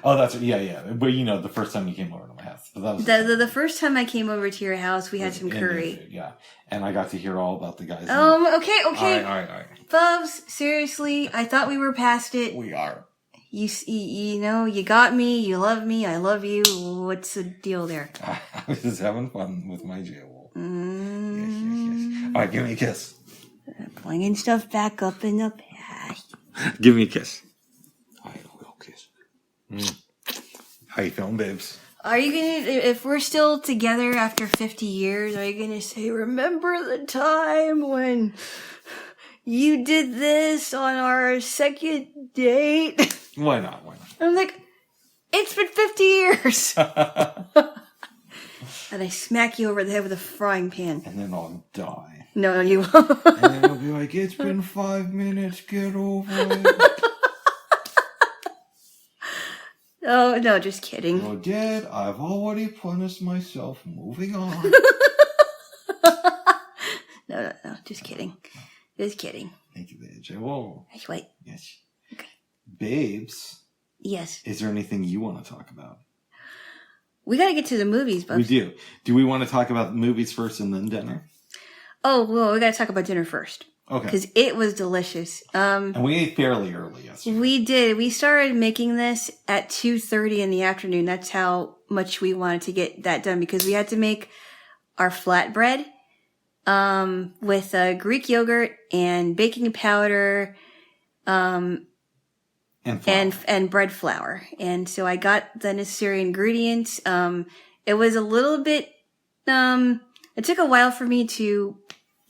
Oh, that's yeah. But the first time you came over to my house. But that was the first time I came over to your house, we had some curry. Food, yeah, and I got to hear all about the guys. Okay. All right. Bubs, seriously, I thought we were past it. We are. You know, you got me, you love me, I love you. What's the deal there? I was just having fun with my Jaylo. Yes. All right, give me a kiss. Bringing stuff back up in the past. Give me a kiss. I will kiss. How you feeling, babes? Are you gonna, if we're still together after 50 years, are you gonna say, remember the time when you did this on our second date? Why not? I'm like, it's been 50 years. And I smack you over the head with a frying pan. And then I'll die. No, you won't. And then I'll be like, it's been 5 minutes, get over it. Oh, no, just kidding. You're dead. I've already punished myself. Moving on. No, just kidding. Just kidding. Thank you, babe. Whoa. Wait. Yes. Okay. Babes. Yes. Is there anything you want to talk about? We gotta get to the movies, Bubs. We do. Do we want to talk about movies first and then dinner? Oh, well, we gotta talk about dinner first. Okay. Because it was delicious. And we ate fairly early yesterday. We did. We started making this at 2:30 in the afternoon. That's how much we wanted to get that done, because we had to make our flatbread with Greek yogurt and baking powder and bread flour. And so I got the necessary ingredients. It was a little bit it took a while for me to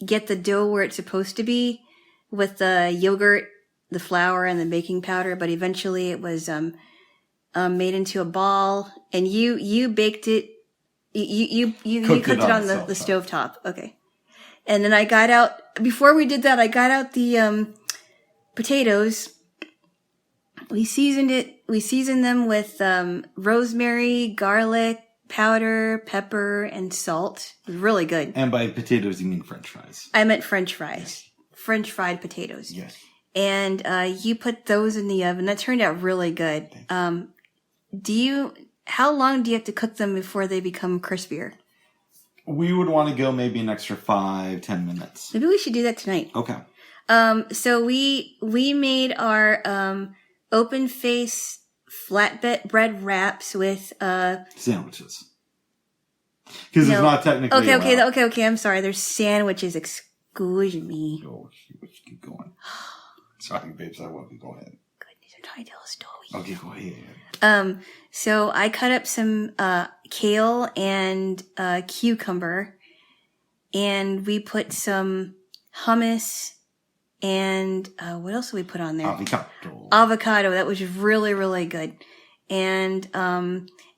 get the dough where it's supposed to be with the yogurt, the flour, and the baking powder, but eventually it was made into a ball. And you baked it. You cooked it on the stovetop. Okay. And then I got out, before we did that, I got out the potatoes. We seasoned them with rosemary, garlic powder, pepper, and salt. It was really good. And by potatoes, you mean French fries? I meant French fries. Yes. French fried potatoes. Yes. And you put those in the oven. That turned out really good. How long do you have to cook them before they become crispier? We would want to go maybe an extra 5-10 minutes. Maybe we should do that tonight. Okay. So we made our open face flatbread wraps with sandwiches. Because it's not technically okay. I'm sorry. There's sandwiches. Excuse me. Oh, keep going. Sorry, babes. I won't. Go ahead. Goodness, I'm trying to tell a story. Okay, go ahead. So I cut up some kale and cucumber, and we put some hummus. And what else did we put on there? Avocado. That was really, really good. And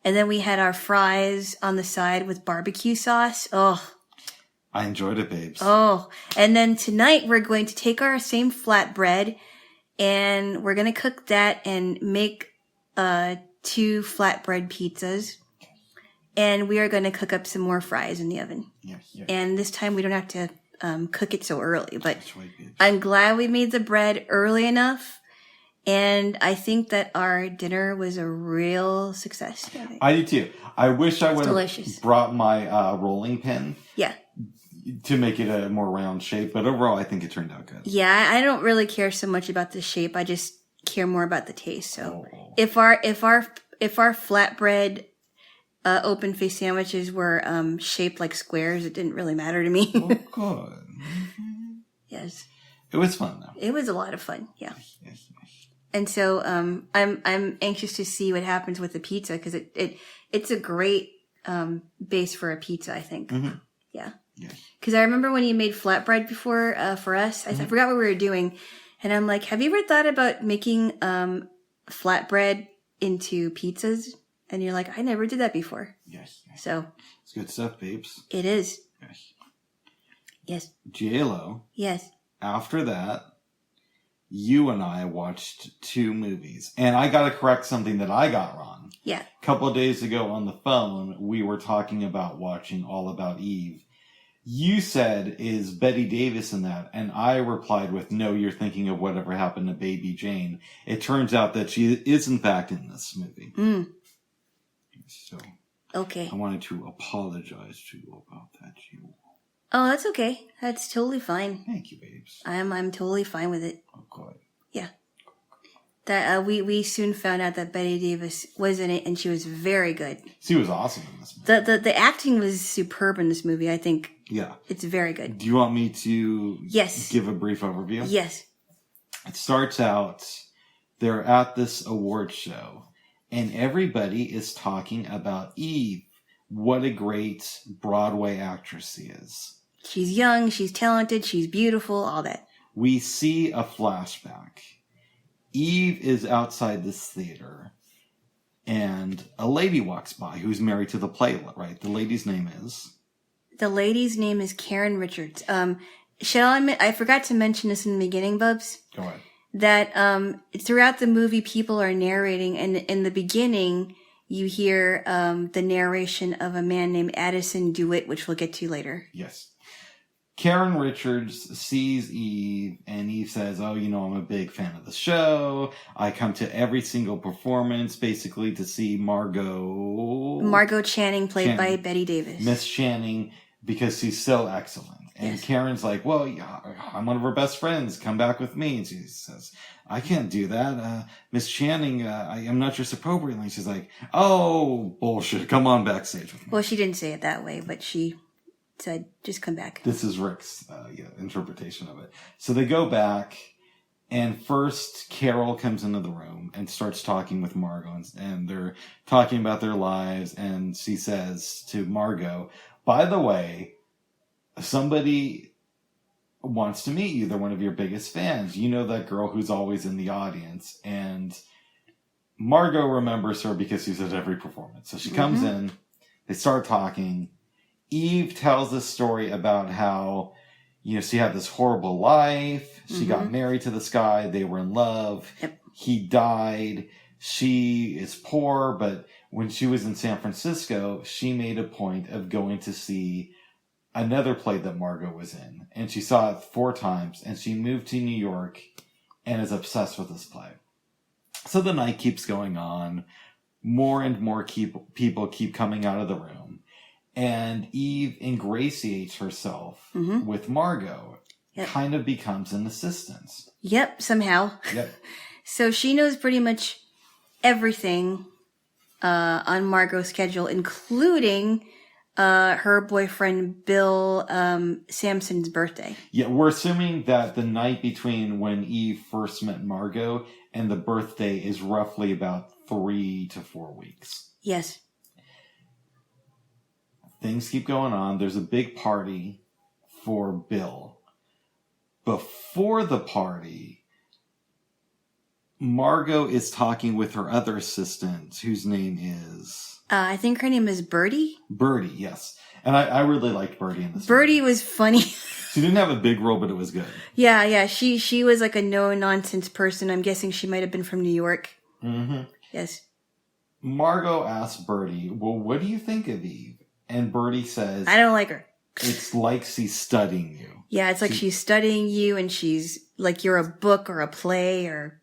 then we had our fries on the side with barbecue sauce. Oh, I enjoyed it, babes. Oh, and then tonight we're going to take our same flatbread and we're going to cook that and make 2 flatbread pizzas. And we are going to cook up some more fries in the oven. Yes. And this time we don't have to cook it so early, but I'm glad we made the bread early enough And I think that our dinner was a real success. I do too. I wish I would delicious. have brought my rolling pin. Yeah. To make it a more round shape, but overall I think it turned out good. Yeah, I don't really care so much about the shape. I just care more about the taste. So if our flatbread open face sandwiches were shaped like squares, it didn't really matter to me. Oh, good. Yes. It was fun though. It was a lot of fun. Yeah. Yes. And so I'm anxious to see what happens with the pizza because it's a great base for a pizza, I think. Mm-hmm. Yeah. Yes. Because I remember when you made flatbread before for us, I forgot what we were doing, and I'm like, have you ever thought about making flatbread into pizzas? And you're like, I never did that before. Yes. So it's good stuff, babes. it is. Yes. Yes. Jaylo. Yes. After that, you and I watched 2 movies, and I got to correct something that I got wrong. Yeah. A couple of days ago on the phone, we were talking about watching All About Eve. You said, is Betty Davis in that? And I replied with, no, you're thinking of Whatever Happened to Baby Jane. It turns out that she is, in fact, in this movie. So, okay. I wanted to apologize to you about that, Jill. Oh, that's okay. That's totally fine. Thank you, babes. I'm totally fine with it. Oh, good. Yeah. That we soon found out that Betty Davis was in it, and she was very good. She was awesome in this movie. The acting was superb in this movie. I think. Yeah. It's very good. Do you want me to give a brief overview? Yes. It starts out, they're at this award show, and everybody is talking about Eve. What a great Broadway actress she is. She's young, she's talented, she's beautiful, all that. We see a flashback. Eve is outside this theater, and a lady walks by who's married to the playwright, right? The lady's name is... The lady's name is Karen Richards. Shall I admit, I forgot to mention this in the beginning, Bubs. Go ahead. That throughout the movie, people are narrating, and in the beginning, you hear the narration of a man named Addison DeWitt, which we'll get to later. Yes. Karen Richards sees Eve, and Eve says, oh, you know, I'm a big fan of the show. I come to every single performance, basically, to see Margot Channing, played by Betty Davis. Miss Channing, because she's so excellent. And yes. Karen's like, well, yeah, I'm one of her best friends. Come back with me. And she says, I can't do that. Miss Channing, I'm not dressed appropriately. She's like, oh, bullshit. Come on backstage with me. Well, she didn't say it that way, but she said, just come back. This is Rick's interpretation of it. So they go back, and first Carol comes into the room and starts talking with Margot, and they're talking about their lives, and she says to Margot, by the way, somebody wants to meet you. They're one of your biggest fans. You know that girl who's always in the audience. And Margot remembers her because she's at every performance. So she comes in, they start talking. Eve tells this story about how, you know, she had this horrible life. She got married to this guy. They were in love. Yep. He died. She is poor, but when she was in San Francisco, she made a point of going to see another play that Margot was in. And she saw it 4 times, and she moved to New York and is obsessed with this play. So the night keeps going on. More and more people keep coming out of the room. And Eve ingratiates herself with Margot. Yep. Kind of becomes an assistant. Yep, somehow. Yep. So she knows pretty much everything on Margot's schedule, including her boyfriend Bill Sampson's birthday. Yeah, we're assuming that the night between when Eve first met Margot and the birthday is roughly about 3 to 4 weeks. Yes. Things keep going on. There's a big party for Bill. Before the party, Margot is talking with her other assistant, whose name is... I think her name is Birdie. Birdie, yes. And I really liked Birdie in this Birdie was funny. She didn't have a big role, but it was good. Yeah. She was like a no-nonsense person. I'm guessing she might have been from New York. Yes. Margot asks Birdie, well, what do you think of Eve? And Birdie says... I don't like her. It's like she's studying you. Yeah, it's like she's studying you, and she's like you're a book or a play or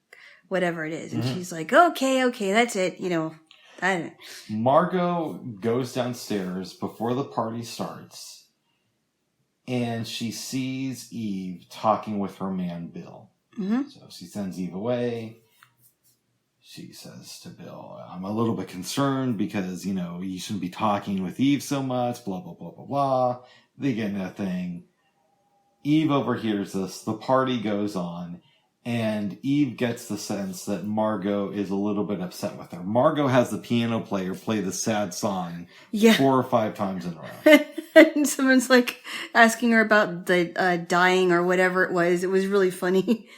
whatever it is. And she's like, okay, that's it. You know, I don't. Margot goes downstairs before the party starts, and she sees Eve talking with her man, Bill. Mm-hmm. So she sends Eve away. She says to Bill, I'm a little bit concerned because, you know, you shouldn't be talking with Eve so much, blah, blah, blah, blah, blah. They get in that thing. Eve overhears this. The party goes on. And Eve gets the sense that Margot is a little bit upset with her. Margot has the piano player play the sad song 4 or 5 times in a row. And someone's like asking her about the dying or whatever it was. It was really funny.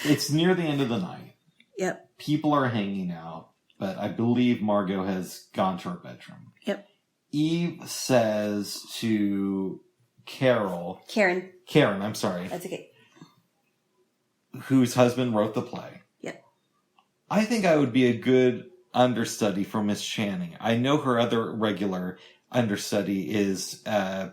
It's near the end of the night. Yep. People are hanging out, but I believe Margot has gone to her bedroom. Yep. Eve says to Karen, I'm sorry. That's okay. Whose husband wrote the play. Yep. I think I would be a good understudy for Miss Channing. I know her other regular understudy is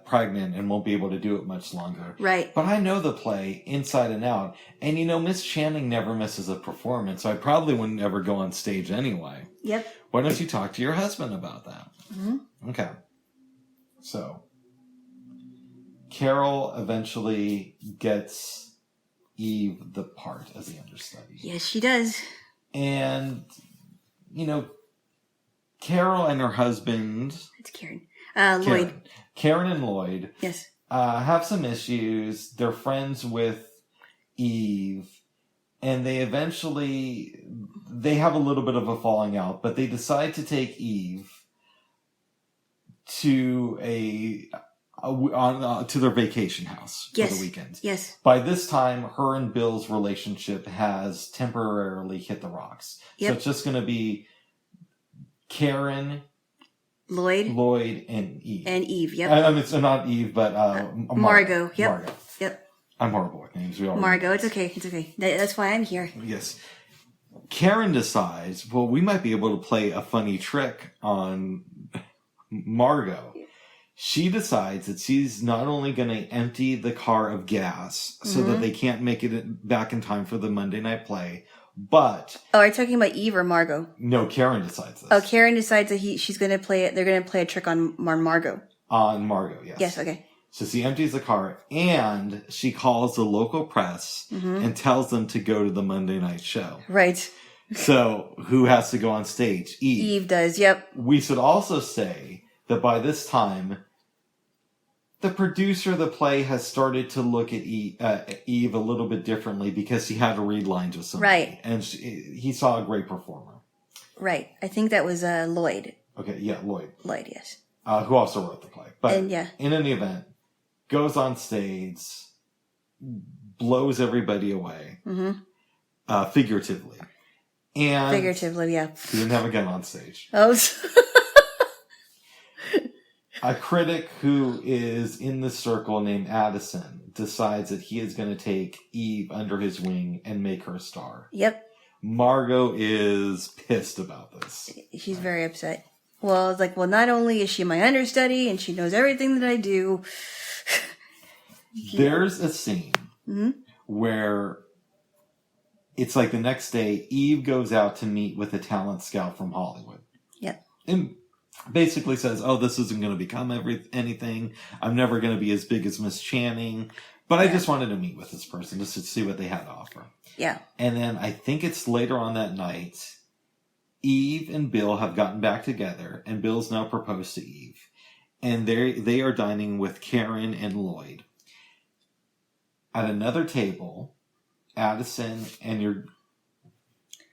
pregnant and won't be able to do it much longer. Right. But I know the play inside and out. And you know, Miss Channing never misses a performance, so I probably wouldn't ever go on stage anyway. Yep. Why don't you talk to your husband about that? Mm-hmm. Okay. So, Carol eventually gets Eve the part as the understudy. Yes, she does. And, you know, Carol and her husband... It's Karen. Lloyd. Karen and Lloyd. Yes. Have some issues. They're friends with Eve. And they eventually... They have a little bit of a falling out. But they decide to take Eve to to their vacation house for the weekend. Yes. By this time, her and Bill's relationship has temporarily hit the rocks. Yep. So it's just going to be Karen, Lloyd, and Eve. Yep. I mean, it's not Eve, but Margot. Yep. Margot. Yep. I'm horrible with names. Margot. It's okay. That's why I'm here. Yes. Karen decides, well, we might be able to play a funny trick on Margot. She decides that she's not only going to empty the car of gas so that they can't make it back in time for the Monday night play, but... Oh, are you talking about Eve or Margot? No, Karen decides this. Oh, Karen decides that she's going to play it. They're going to play a trick on Margot. On Margot, yes. Yes, okay. So she empties the car and she calls the local press and tells them to go to the Monday night show. Right. So who has to go on stage? Eve. Eve does, yep. We should also say that by this time, the producer of the play has started to look at Eve a little bit differently because he had to read lines with somebody. Right. And he saw a great performer. Right. I think that was Lloyd. Okay, yeah, Lloyd. Lloyd, yes. Who also wrote the play. But in any event, goes on stage, blows everybody away, figuratively. And figuratively, yeah. He didn't have a gun on stage. Oh, a critic who is in the circle named Addison decides that he is going to take Eve under his wing and make her a star. Yep. Margot is pissed about this. She's very upset. Well, it's like, not only is she my understudy and she knows everything that I do. There's a scene where it's like the next day, Eve goes out to meet with a talent scout from Hollywood. Yep. And basically says, oh, this isn't going to become anything. I'm never going to be as big as Miss Channing. But I just wanted to meet with this person just to see what they had to offer. Yeah. And then I think it's later on that night, Eve and Bill have gotten back together, and Bill's now proposed to Eve. And they are dining with Karen and Lloyd. At another table, Addison and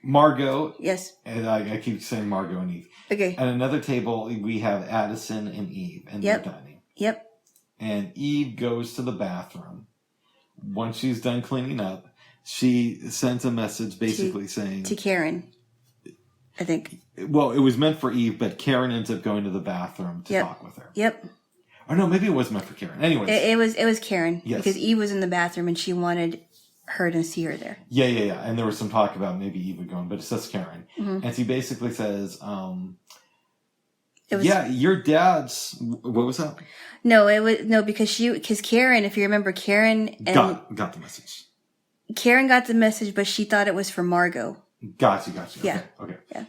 Margot. Yes. And I keep saying Margot and Eve. Okay. At another table, we have Addison and Eve, and they're dining. Yep. And Eve goes to the bathroom. Once she's done cleaning up, she sends a message basically saying... To Karen, I think. Well, it was meant for Eve, but Karen ends up going to the bathroom to talk with her. Yep. Or no, maybe it was meant for Karen. Anyways. It was Karen. Yes. Because Eve was in the bathroom and she wanted her to see her there. Yeah. And there was some talk about maybe Eve would go in, but it says Karen. Mm-hmm. And she basically says, your dad's... What was that? No, because Karen, if you remember, Karen... Got the message. Karen got the message, but she thought it was for Margot. Gotcha. Yeah. Okay. Yeah.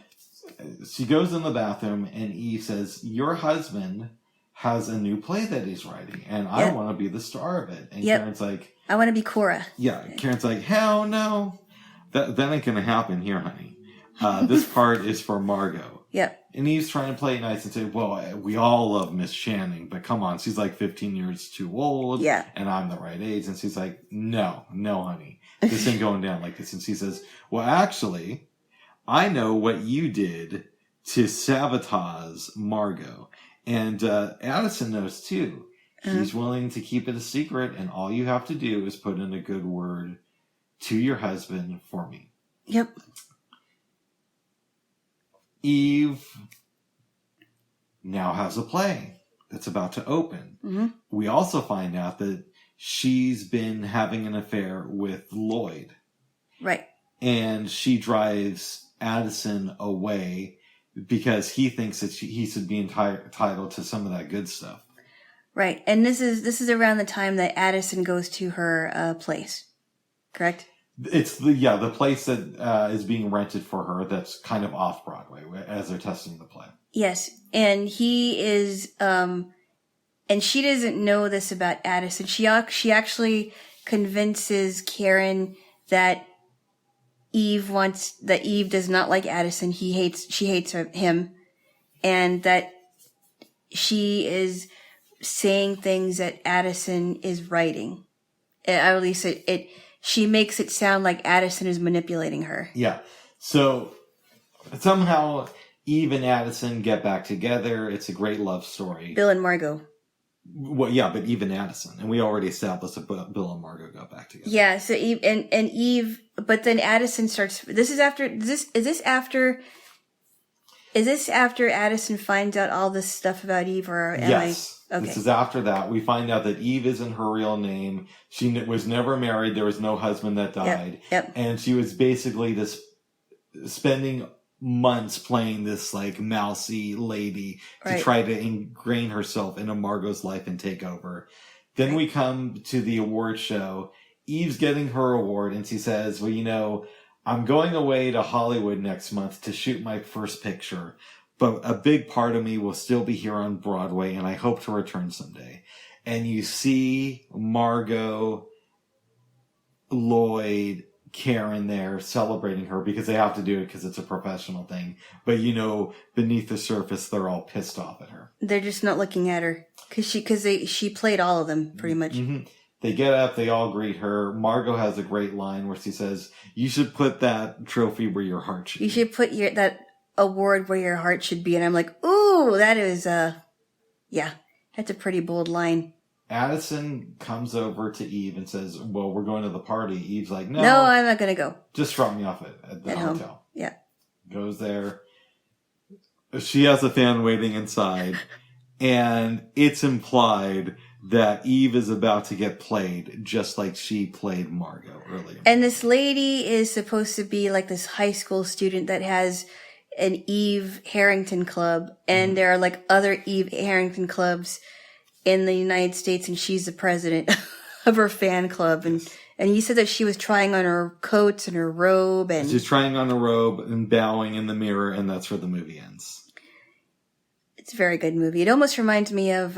She goes in the bathroom, and Eve says, "Your husband has a new play that he's writing, and I want to be the star of it." And Karen's like, "I want to be Cora." Yeah. Karen's like, "Hell no. That ain't going to happen here, honey. This part is for Margot." Yep. And Eve's trying to play it nice and say, "Well, we all love Miss Channing, but come on, she's like 15 years too old, and I'm the right age." And she's like, no, honey, this ain't going down like this. And she says, "Well, actually, I know what you did to sabotage Margot." And Addison knows too. He's willing to keep it a secret, and all you have to do is put in a good word to your husband for me. Yep. Eve now has a play that's about to open. Mm-hmm. We also find out that she's been having an affair with Lloyd. Right. And she drives Addison away because he thinks that he should be entitled to some of that good stuff. Right. And this is around the time that Addison goes to her place. Correct? It's the place that is being rented for her that's kind of off Broadway as they're testing the play. Yes. And he is, and she doesn't know this about Addison. She actually convinces Karen that Eve does not like Addison. She hates him. And that she is saying things that Addison is writing. At least she makes it sound like Addison is manipulating her. Yeah. So somehow Eve and Addison get back together. It's a great love story. Bill and Margot. Well, yeah, but Eve and Addison. And we already established that Bill and Margot got back together. Yeah, so Eve and Eve, but then Addison starts, is this after Addison finds out all this stuff about Eve, or yes. Okay. This is after that. We find out that Eve isn't her real name. She was never married. There was no husband that died. Yep. And she was basically spending months playing this like mousy lady to try to ingrain herself into Margot's life and take over. Then we come to the award show. Eve's getting her award, and she says, "Well, I'm going away to Hollywood next month to shoot my first picture. But a big part of me will still be here on Broadway, and I hope to return someday." And you see Margot, Lloyd, Karen there celebrating her because they have to do it because it's a professional thing. But beneath the surface, they're all pissed off at her. They're just not looking at her because she played all of them pretty much. Mm-hmm. They get up, they all greet her. Margot has a great line where she says, "You should put that trophy where your heart should be. You should put that award where your heart should be." And I'm like, ooh, that is that's a pretty bold line. Addison comes over to Eve and says, "Well, we're going to the party." Eve's like, No, I'm not going to go. Just drop me off at the hotel. Home. Yeah. Goes there. She has a fan waiting inside. And it's implied that Eve is about to get played just like she played Margot earlier. And this lady is supposed to be like this high school student that has an Eve Harrington club. And there are like other Eve Harrington clubs in the United States, and she's the president of her fan club. And you said that she was trying on her coats and her robe, and she's trying on a robe and bowing in the mirror, and that's where the movie ends. It's a very good movie. It almost reminds me of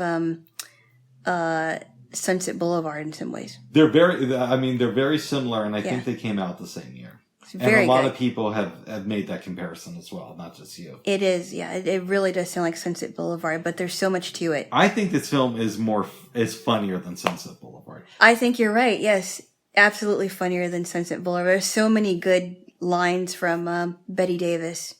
Sunset Boulevard in some ways. They're very similar, and I think they came out the same year. And a lot of people have made that comparison as well, not just you. It is, yeah. It really does sound like Sunset Boulevard, but there's so much to it. I think this film is funnier than Sunset Boulevard. I think you're right, yes. Absolutely funnier than Sunset Boulevard. There's so many good lines from Bette Davis.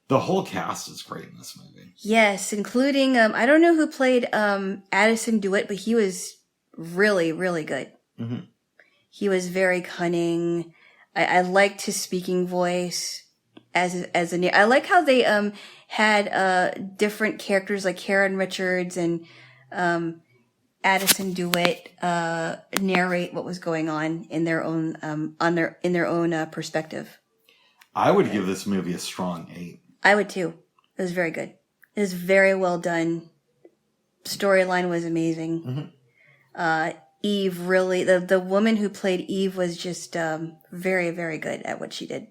The whole cast is great in this movie. Yes, including, I don't know who played Addison DeWitt, but he was really, really good. Mm-hmm. He was very cunning. I liked his speaking voice I like how they had different characters like Karen Richards and Addison DeWitt narrate what was going on in their own perspective. I would give this movie a strong 8. I would too. It was very good. It was very well done. Storyline was amazing. Mm-hmm. Eve really, the woman who played Eve was just very, very good at what she did.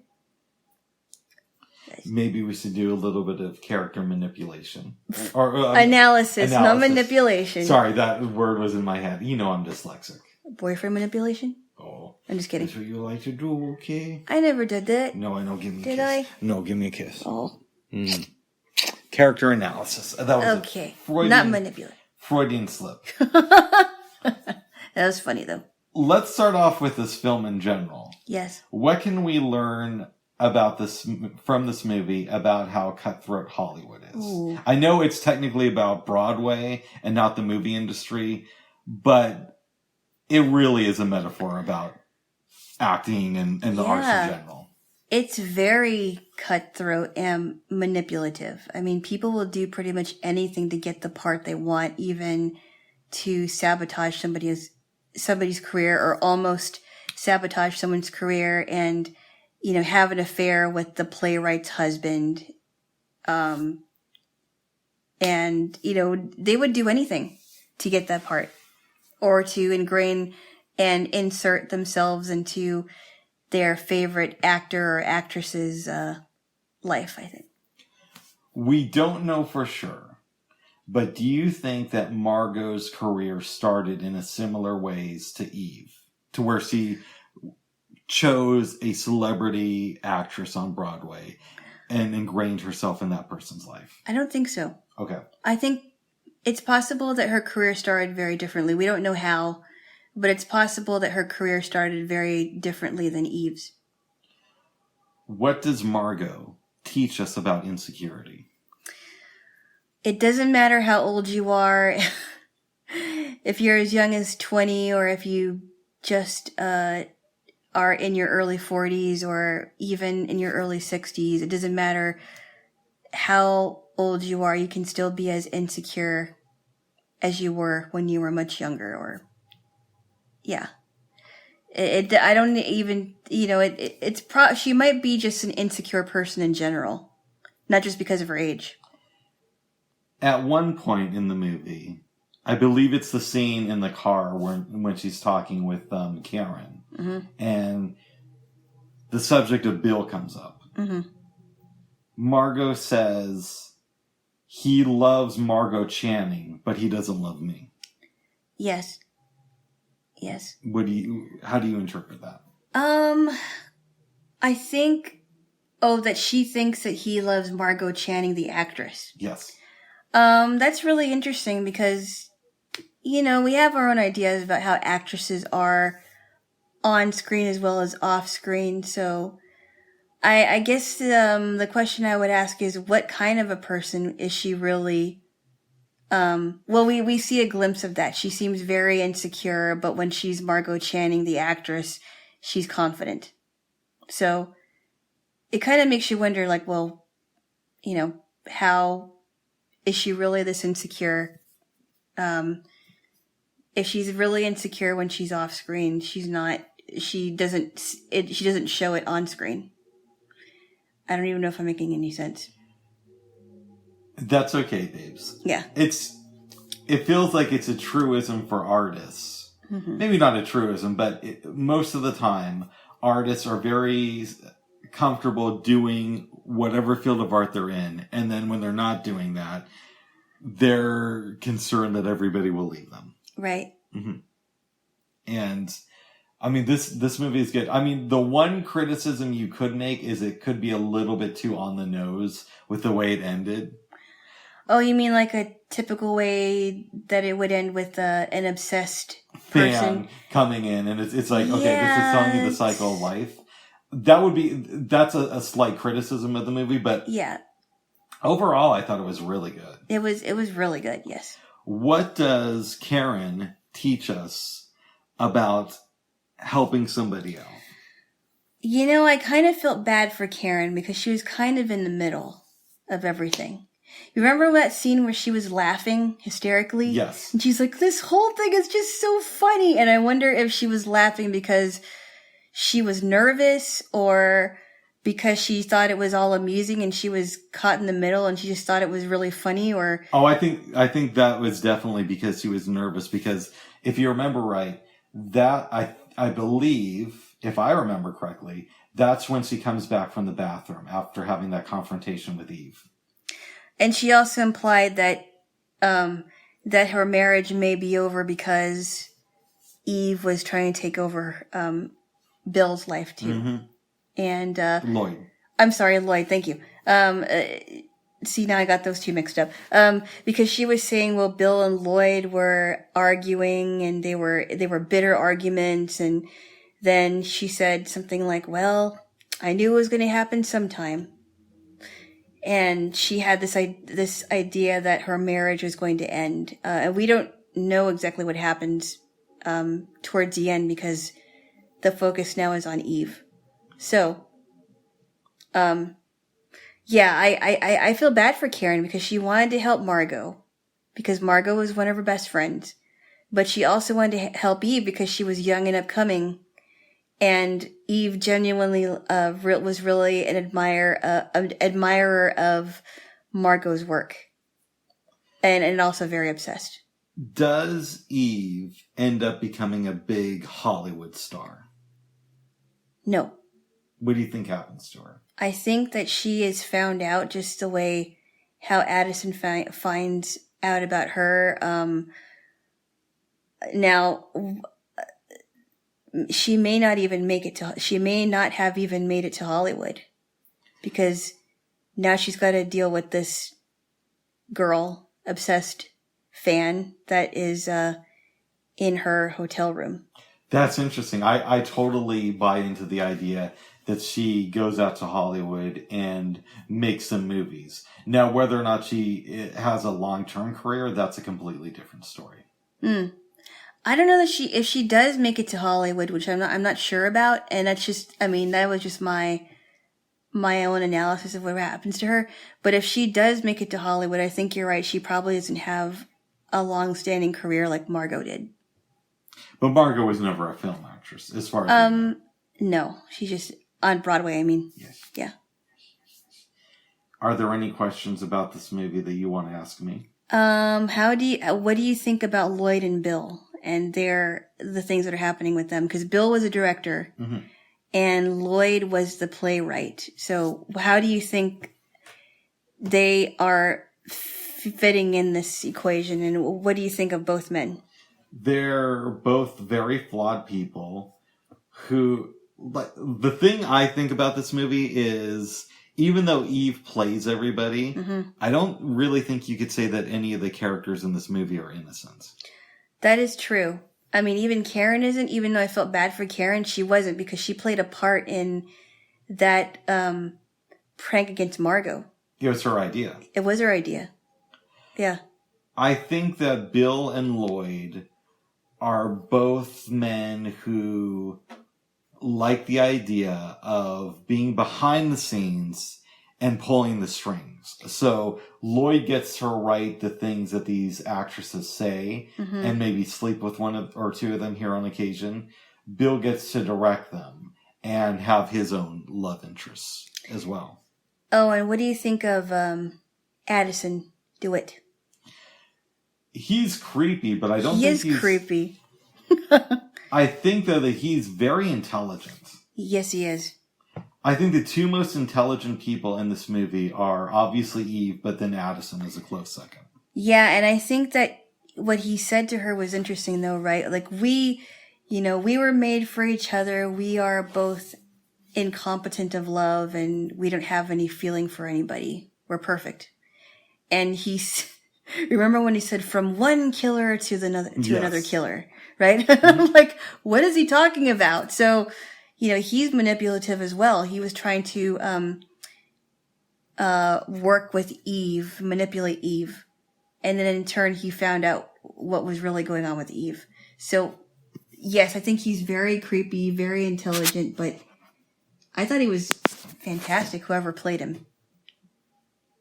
Maybe we should do a little bit of character manipulation. Or analysis, not manipulation. Sorry, that word was in my head. You know I'm dyslexic. Boyfriend manipulation? Oh. I'm just kidding. That's what you like to do, okay? I never did that. No, I know. Give me a kiss. Did I? No, give me a kiss. Oh. Character analysis. That was okay. Not manipulate. Freudian slip. That was funny, though. Let's start off with this film in general. Yes. What can we learn about from this movie about how cutthroat Hollywood is? Ooh. I know it's technically about Broadway and not the movie industry, but it really is a metaphor about acting and the arts in general. It's very cutthroat and manipulative. I mean, people will do pretty much anything to get the part they want, even to sabotage somebody's career or almost sabotage someone's career and, have an affair with the playwright's husband. And, they would do anything to get that part or to ingrain and insert themselves into their favorite actor or actress's life, I think. We don't know for sure, but do you think that Margot's career started in a similar ways to Eve, to where she chose a celebrity actress on Broadway and ingrained herself in that person's life? I don't think so. Okay. I think it's possible that her career started very differently. We don't know how, but it's possible that her career started very differently than Eve's. What does Margot teach us about insecurity? It doesn't matter how old you are. If you're as young as 20 or if you just are in your early 40s or even in your early 60s, it doesn't matter how old you are. You can still be as insecure as you were when you were much younger or... Yeah. I don't even, she might be just an insecure person in general, not just because of her age. At one point in the movie, I believe it's the scene in the car when she's talking with Karen, mm-hmm. and the subject of Bill comes up. Mm-hmm. Margot says, he loves Margot Channing, but he doesn't love me. Yes. Yes. How do you interpret that? I think, that she thinks that he loves Margot Channing, the actress. Yes. That's really interesting because, we have our own ideas about how actresses are on screen as well as off screen. So I guess, the question I would ask is what kind of a person is she really? We see a glimpse of that. She seems very insecure, but when she's Margot Channing, the actress, she's confident. So it kind of makes you wonder, how is she really this insecure? If she's really insecure when she's off screen, she doesn't show it on screen. I don't even know if I'm making any sense. That's okay, babes. Yeah. It feels like it's a truism for artists. Mm-hmm. Maybe not a truism, but most of the time, artists are very comfortable doing whatever field of art they're in. And then when they're not doing that, they're concerned that everybody will leave them. Right. Mm-hmm. And, I mean, this movie is good. I mean, the one criticism you could make is it could be a little bit too on the nose with the way it ended. Oh, you mean like a typical way that it would end with an obsessed person? Fan coming in, and it's like, okay, this is telling you the cycle of life. That's a slight criticism of the movie, but yeah. Overall, I thought it was really good. It was really good, yes. What does Karen teach us about helping somebody out? I kind of felt bad for Karen because she was kind of in the middle of everything. You remember that scene where she was laughing hysterically? Yes. And she's like, this whole thing is just so funny. And I wonder if she was laughing because she was nervous or because she thought it was all amusing and she was caught in the middle and she just thought it was really funny or... Oh, I think that was definitely because she was nervous because if you remember right, That, I believe, if I remember correctly, that's when she comes back from the bathroom after having that confrontation with Eve. And she also implied that that her marriage may be over because Eve was trying to take over Bill's life too. Mm-hmm. And Lloyd. I'm sorry, Lloyd. Thank you. See, now I got those two mixed up. Because she was saying, well, Bill and Lloyd were arguing, and they were bitter arguments, and then she said something like, "Well, I knew it was going to happen sometime." And she had this idea that her marriage was going to end, and we don't know exactly what happens towards the end because the focus now is on Eve. So, yeah, I feel bad for Karen because she wanted to help Margot because Margot was one of her best friends, but she also wanted to help Eve because she was young and upcoming, and Eve genuinely was really an admirer of Margot's work, and also very obsessed. Does Eve end up becoming a big Hollywood star? No. What do you think happens to her? I think that she is found out just the way how Addison finds out about her. Now, she may not even make it to. She may not have even made it to Hollywood, because now she's got to deal with this girl obsessed fan that is in her hotel room. That's interesting. I totally buy into the idea that she goes out to Hollywood and makes some movies. Now, whether or not she has a long-term career, that's a completely different story. I don't know that if she does make it to Hollywood, which I'm not sure about, and that's just, I mean, that was just my own analysis of what happens to her. But if she does make it to Hollywood, I think you're right. She probably doesn't have a long-standing career like Margot did. But Margot was never a film actress, as far as you know. No, she's just on Broadway. I mean, yes. Yeah. Are there any questions about this movie that you want to ask me? What do you think about Lloyd and Bill and the things that are happening with them? Because Bill was a director, and Lloyd was the playwright. So how do you think they are fitting in this equation, and what do you think of both men? They're both very flawed people who, the thing I think about this movie is, even though Eve plays everybody, I don't really think you could say that any of the characters in this movie are innocent. That is true. I mean, even Karen isn't, even though I felt bad for Karen, she wasn't, because she played a part in that prank against Margot. It was her idea. It was her idea. Yeah. I think that Bill and Lloyd are both men who like the idea of being behind the scenes and pulling the strings. So Lloyd gets to write the things that these actresses say and maybe sleep with one or two of them here on occasion. Bill gets to direct them and have his own love interests as well. Oh, and what do you think of Addison DeWitt? He's creepy, but I don't think he's... He is creepy. I think, though, that he's very intelligent. Yes, he is. I think the two most intelligent people in this movie are obviously Eve, but then Addison is a close second. Yeah, and I think that what he said to her was interesting, though, right? Like, we were made for each other. We are both incompetent of love, and we don't have any feeling for anybody. We're perfect. And remember when he said, from one killer to another killer, right? Like, what is he talking about? So, he's manipulative as well. He was trying to work with Eve, manipulate Eve. And then in turn, he found out what was really going on with Eve. So, yes, I think he's very creepy, very intelligent, but I thought he was fantastic, whoever played him.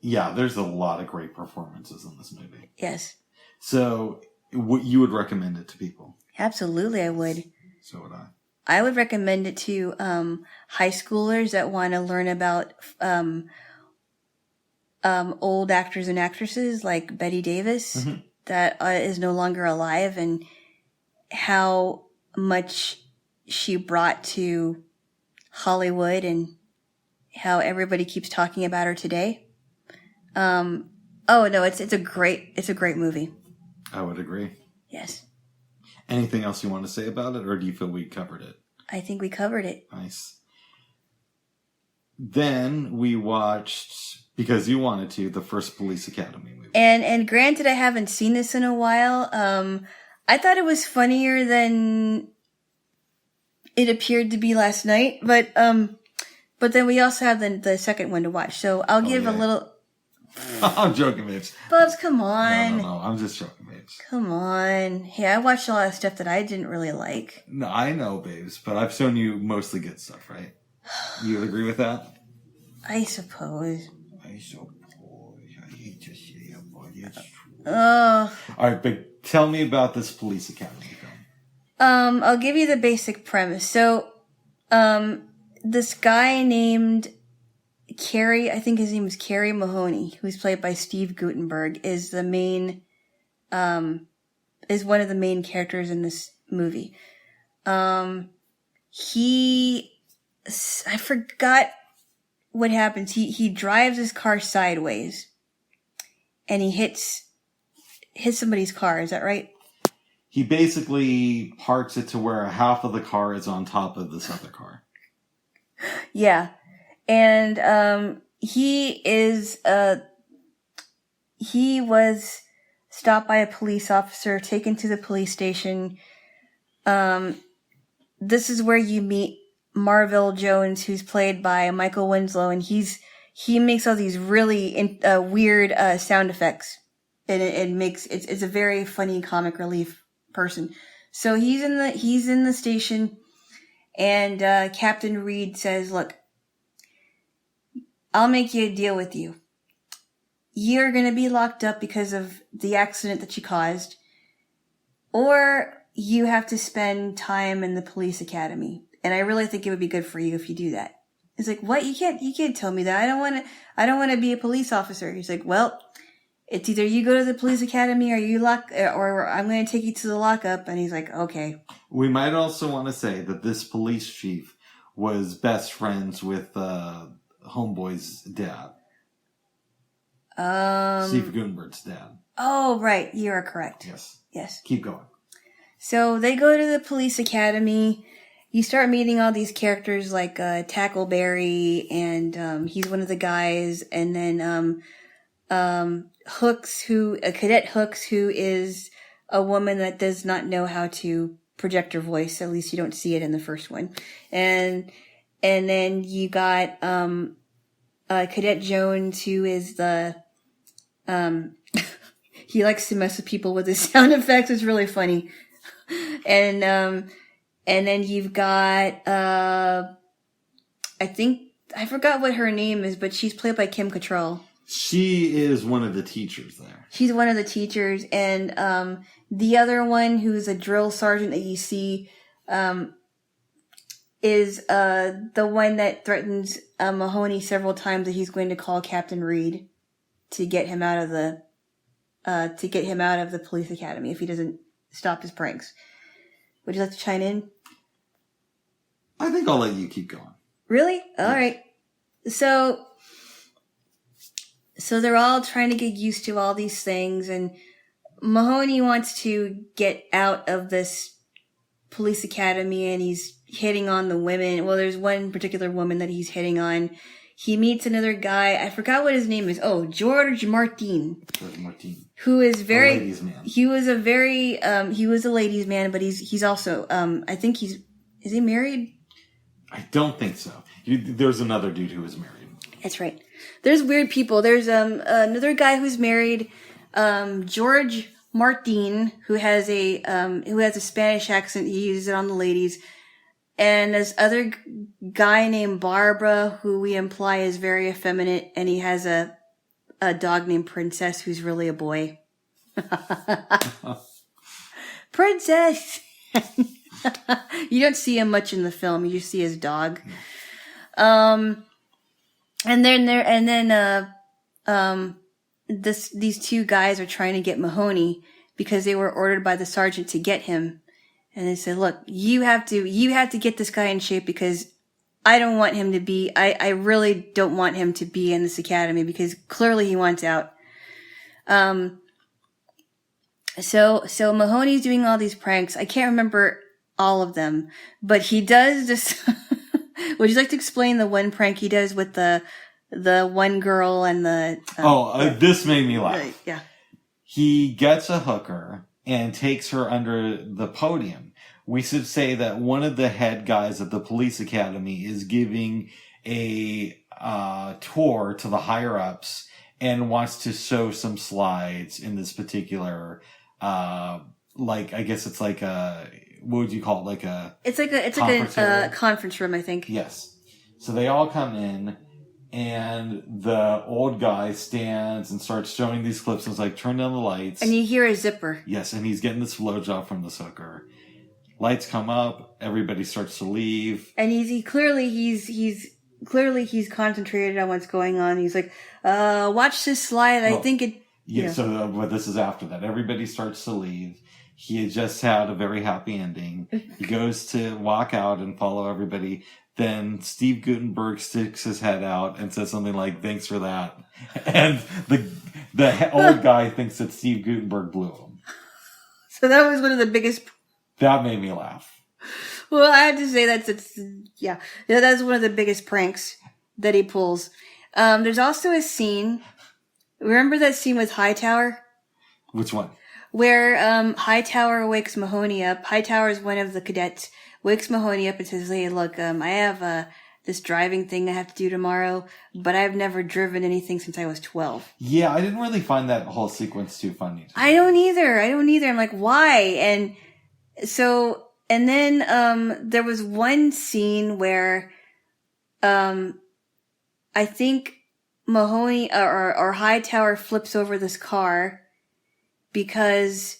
Yeah, there's a lot of great performances in this movie. Yes. So, you would recommend it to people? Absolutely, I would. So would I. I would recommend it to high schoolers that want to learn about old actors and actresses like Bette Davis, that is no longer alive, and how much she brought to Hollywood and how everybody keeps talking about her today. Oh no, it's a great movie. I would agree. Yes. Anything else you want to say about it, or do you feel we covered it? I think we covered it. Nice. Then we watched, because you wanted to, the first Police Academy movie. And granted, I haven't seen this in a while. I thought it was funnier than it appeared to be last night, but then we also have the second one to watch. So I'll give a little. I'm joking, babes. Bubs, come on. No, I'm just joking, babes. Come on. Hey, I watched a lot of stuff that I didn't really like. No, I know, babes, but I've shown you mostly good stuff, right? You would agree with that? I suppose. I hate to say it, but it's true. All right, but tell me about this Police Academy film. I'll give you the basic premise. So, this guy named Carrie, I think his name is Carrie Mahoney, who's played by Steve Guttenberg, is the main, is one of the main characters in this movie. I forgot what happens. He drives his car sideways and he hits somebody's car. Is that right? He basically parks it to where half of the car is on top of this other car. Yeah. And he was stopped by a police officer, taken to the police station. This is where you meet Marvell Jones, who's played by Michael Winslow, and he makes all these really weird sound effects, and it's a very funny comic relief person. So he's in the station, and Captain Reed says, "Look, I'll make you a deal with you. You're going to be locked up because of the accident that you caused, or you have to spend time in the police academy. And I really think it would be good for you if you do that." He's like, "What? You can't tell me that. I don't want to be a police officer." He's like, "Well, it's either you go to the police academy or or I'm going to take you to the lockup." And he's like, "Okay." We might also want to say that this police chief was best friends with Homeboy's dad. Steve Guttenberg's dad. Oh, right. You are correct. Yes. Keep going. So they go to the police academy. You start meeting all these characters like Tackleberry, and he's one of the guys. And then Cadet Hooks, who is a woman that does not know how to project her voice. At least you don't see it in the first one. And then you got Cadet Jones, who is the he likes to mess with people with his sound effects. It's really funny. And then you've got I forgot what her name is, but she's played by Kim Cattrall. She is one of the teachers there. She's one of the teachers, and the other one, who's a drill sergeant that you see, is the one that threatens Mahoney several times that he's going to call Captain Reed to get him out of the police academy if he doesn't stop his pranks. Would you like to chime in? I think I'll let you keep going. Really? All right. So they're all trying to get used to all these things, and Mahoney wants to get out of this police academy, and he's hitting on the women. Well, there's one particular woman that he's hitting on. He meets another guy. I forgot what his name is. Oh, George Martin. Who is very... A ladies' man. He was a ladies' man, but he's also... I think is he married? I don't think so. There's another dude who was married. That's right. There's weird people. There's another guy who's married, George Martin, who has a Spanish accent. He uses it on the ladies. And this other guy named Barbara, who we imply is very effeminate, and he has a dog named Princess, who's really a boy. Princess! You don't see him much in the film. You just see his dog. And then these two guys are trying to get Mahoney because they were ordered by the sergeant to get him. And they said, look, you have to get this guy in shape because I don't want him to be, I really don't want him to be in this academy because clearly he wants out. So Mahoney's doing all these pranks. I can't remember all of them, but he does this. Would you like to explain the one prank he does with the one girl and the, this made me laugh. Yeah. He gets a hooker and takes her under the podium. We should say that one of the head guys at the police academy is giving a tour to the higher ups and wants to show some slides in this particular, I guess it's like a, what would you call it? It's like a conference room, I think. Yes. So they all come in. And the old guy stands and starts showing these clips and is like, turn down the lights. And you hear a zipper. Yes, and he's getting this blowjob from this hooker. Lights come up, everybody starts to leave. And he's concentrated on what's going on. He's like, watch this slide. I think it... Yeah, so but this is after that. Everybody starts to leave. He had just had a very happy ending. He goes to walk out and follow everybody. Then Steve Guttenberg sticks his head out and says something like, thanks for that. And the old guy thinks that Steve Guttenberg blew him. So that was one of the biggest... That made me laugh. Well, I have to say that's one of the biggest pranks that he pulls. There's also a scene... Remember that scene with Hightower? Which one? Where Hightower wakes Mahoney up. Hightower is one of the cadets. Wakes Mahoney up and says, hey, look, I have this driving thing I have to do tomorrow, but I've never driven anything since I was 12. Yeah, I didn't really find that whole sequence too funny. I don't either. I'm like, why? And then there was one scene where I think Mahoney or Hightower flips over this car because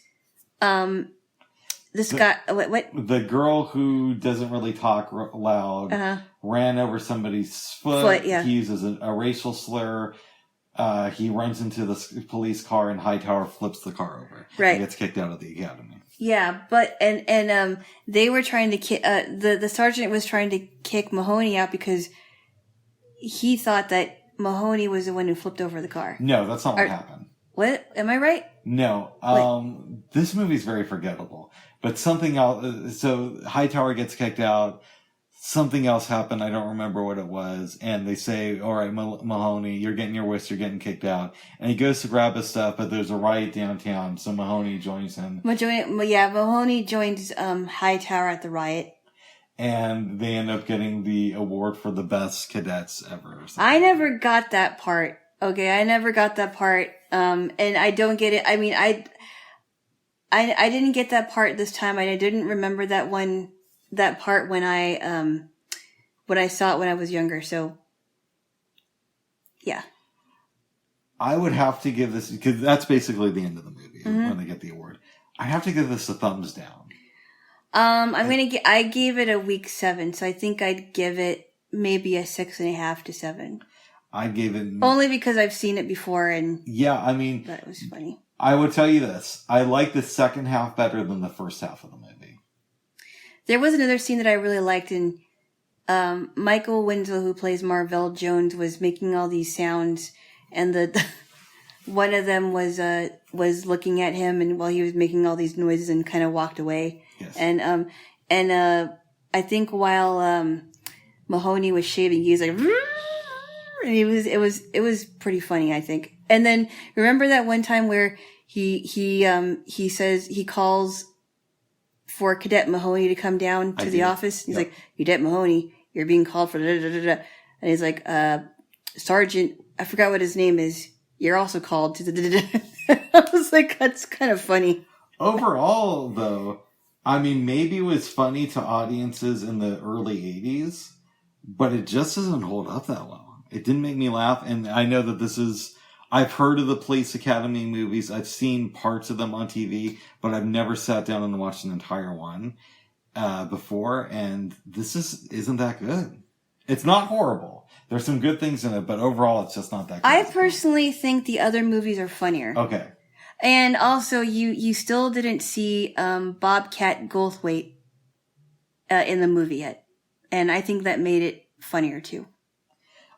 this guy, what? The girl who doesn't really talk loud ran over somebody's foot. Yeah. He uses a racial slur. He runs into the police car and Hightower flips the car over. Right. He gets kicked out of the academy. Yeah, but, and they were trying to kick, the sergeant was trying to kick Mahoney out because he thought that Mahoney was the one who flipped over the car. No, that's not what happened. What? Am I right? No. This movie's very forgettable. But something else, so Hightower gets kicked out. Something else happened. I don't remember what it was. And they say, all right, Mahoney, you're getting your wish. You're getting kicked out. And he goes to grab his stuff, but there's a riot downtown. So Mahoney joins him. Mahoney joins Hightower at the riot. And they end up getting the award for the best cadets ever. I never got that part. Okay, I never got that part. And I don't get it. I mean, I didn't get that part this time. I didn't remember that part when I saw it when I was younger. So, yeah. I would have to give this, because that's basically the end of the movie when they get the award. I have to give this a thumbs down. I gave it a weak 7, so I think I'd give it maybe a 6.5 to 7. I gave it only because I've seen it before and but it was funny. I would tell you this. I like the second half better than the first half of the movie. There was another scene that I really liked, and Michael Winslow, who plays Marvell Jones, was making all these sounds, and the one of them was looking at him, and while he was making all these noises, and kind of walked away. Yes. And I think while Mahoney was shaving, he was like, and it was pretty funny, I think. And then remember that one time where he says he calls for Cadet Mahoney to come down to the office. He's like, Cadet Mahoney, you're being called for da da da da. And he's like, Sergeant, I forgot what his name is. You're also called to the da da da. I was like, that's kind of funny. Overall, though, I mean, maybe it was funny to audiences in the early 80s, but it just doesn't hold up that well. It didn't make me laugh, and I know that I've heard of the Police Academy movies. I've seen parts of them on TV, but I've never sat down and watched an entire one before, and this isn't that good. It's not horrible. There's some good things in it, but overall, it's just not that good. I personally think the other movies are funnier. Okay. And also, you still didn't see Bobcat Goldthwait in the movie yet. And I think that made it funnier, too.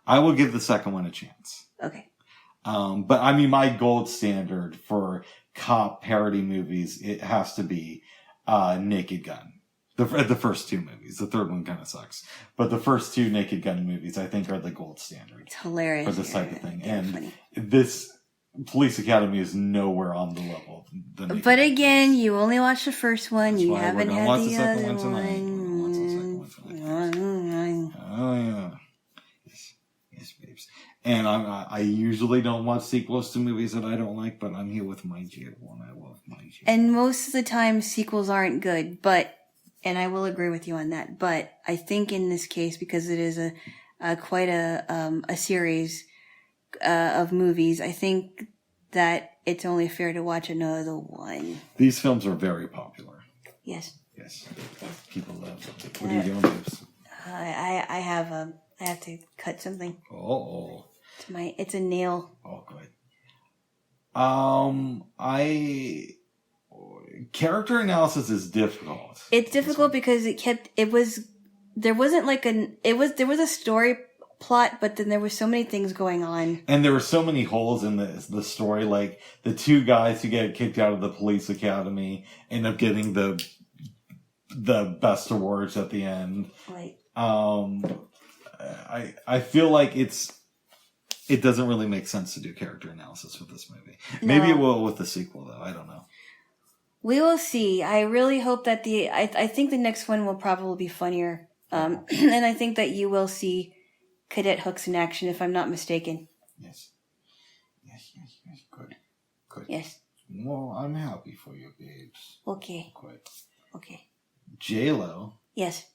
I will give the second one a chance. Okay. But I mean, my gold standard for cop parody movies, it has to be Naked Gun. The first two movies. The third one kind of sucks. But the first two Naked Gun movies, I think, are the gold standard. It's hilarious. For this type of thing. Yeah, and funny. This Police Academy is nowhere on the level of the Naked But Gun again, movies. you only watched the first one. That's You why haven't we're gonna had watch the second other one tonight. one. We're gonna watch the second one tonight. Oh, yeah. Yes, babes. And I usually don't watch sequels to movies that I don't like, but I'm here with my Jaylo, and I love my Jaylo. And most of the time, sequels aren't good, and I will agree with you on that. But I think in this case, because it is quite a series of movies, I think that it's only fair to watch another one. These films are very popular. Yes. Yes. People love them. What are you doing, babes? I have to cut something. Oh. It's a nail. Oh, good. Character analysis is difficult. It's difficult because there was a story plot, but then there were so many things going on. And there were so many holes in the story, like the two guys who get kicked out of the police academy end up getting the best awards at the end. Right. I feel like it doesn't really make sense to do character analysis with this movie. No. Maybe it will with the sequel, though. I don't know. We will see. I really hope that I think the next one will probably be funnier. And I think that you will see Cadet Hooks in action, if I'm not mistaken. Yes. Good. Yes. Well, I'm happy for you, babes. Okay. Good. Okay. Jaylo. Yes.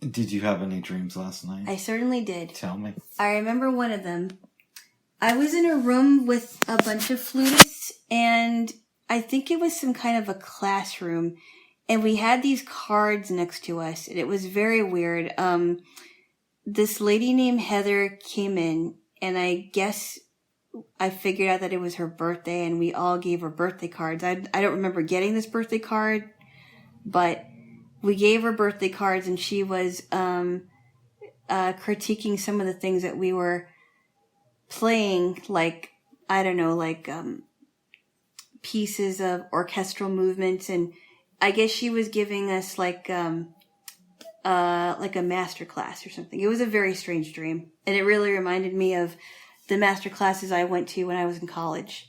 Did you have any dreams last night? I certainly did. Tell me. I remember one of them. I was in a room with a bunch of flutists, and I think it was some kind of a classroom, and we had these cards next to us, and it was very weird. This lady named Heather came in, and I guess I figured out that it was her birthday, and we all gave her birthday cards. I don't remember getting this birthday card, but we gave her birthday cards, and she was critiquing some of the things that we were playing, like, I don't know, like pieces of orchestral movements, and I guess she was giving us like a master class or something. It was a very strange dream, and it really reminded me of the master classes I went to when I was in college,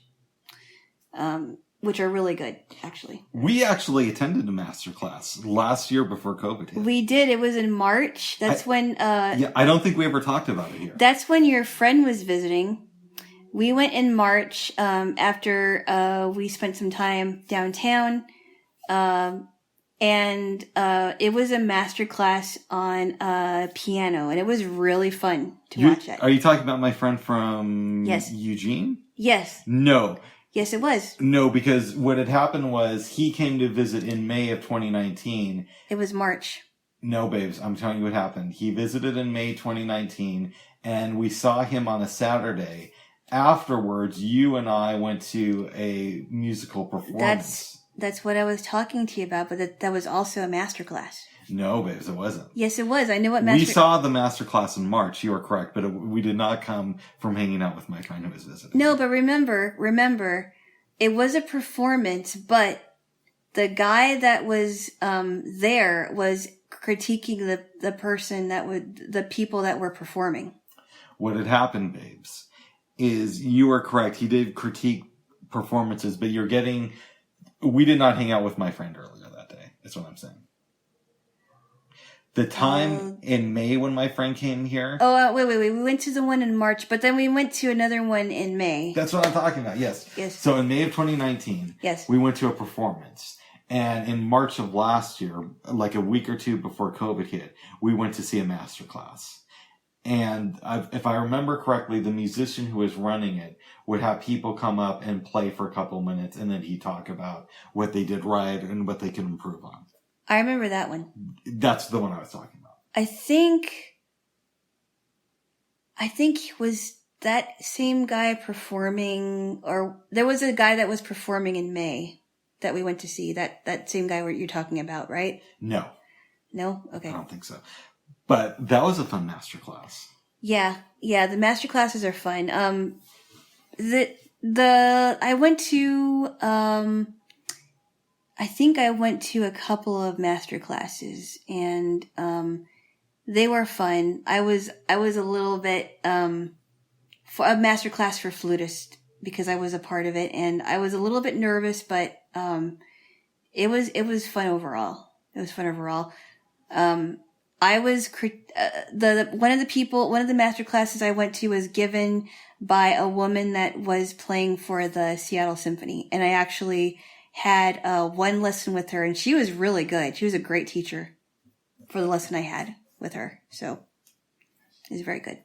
which are really good, actually. We actually attended a master class last year before COVID hit. We did. It was in March. That's when... I don't think we ever talked about it here. That's when your friend was visiting. We went in March after we spent some time downtown. And it was a master class on piano. And it was really fun to watch it. Are you talking about my friend from Eugene? Yes. No. Yes, it was. No, because what had happened was he came to visit in May of 2019. It was March. No, babes, I'm telling you what happened. He visited in May 2019, and we saw him on a Saturday. Afterwards, you and I went to a musical performance. That's what I was talking to you about, but that was also a master class. No, babes, it wasn't. Yes, it was. I know what We saw the master class in March. You are correct, but we did not come from hanging out with my friend who was visiting. No, but remember, it was a performance, but the guy that was there was critiquing the person the people that were performing. What had happened, babes, is you are correct. He did critique performances, but we did not hang out with my friend earlier that day. That's what I'm saying. The time in May when my friend came here. Oh, wait. We went to the one in March, but then we went to another one in May. That's what I'm talking about, yes. So in May of 2019, we went to a performance. And in March of last year, like a week or two before COVID hit, we went to see a master class. And if I remember correctly, the musician who was running it would have people come up and play for a couple minutes, and then he'd talk about what they did right and what they could improve on. I remember that one. That's the one I was talking about. I think it was that same guy performing, or there was a guy that was performing in May that we went to see. That same guy you're talking about, right? No. No? Okay. I don't think so. But that was a fun masterclass. Yeah. The master classes are fun. I went to, I think I went to a couple of master classes, and, they were fun. I was a little bit, for a master class for flutist, because I was a part of it, and I was a little bit nervous, but, it was fun overall. I was one of the master classes I went to was given by a woman that was playing for the Seattle Symphony, and I actually had one lesson with her, and she was really good. She was a great teacher for the lesson I had with her, so it was very good.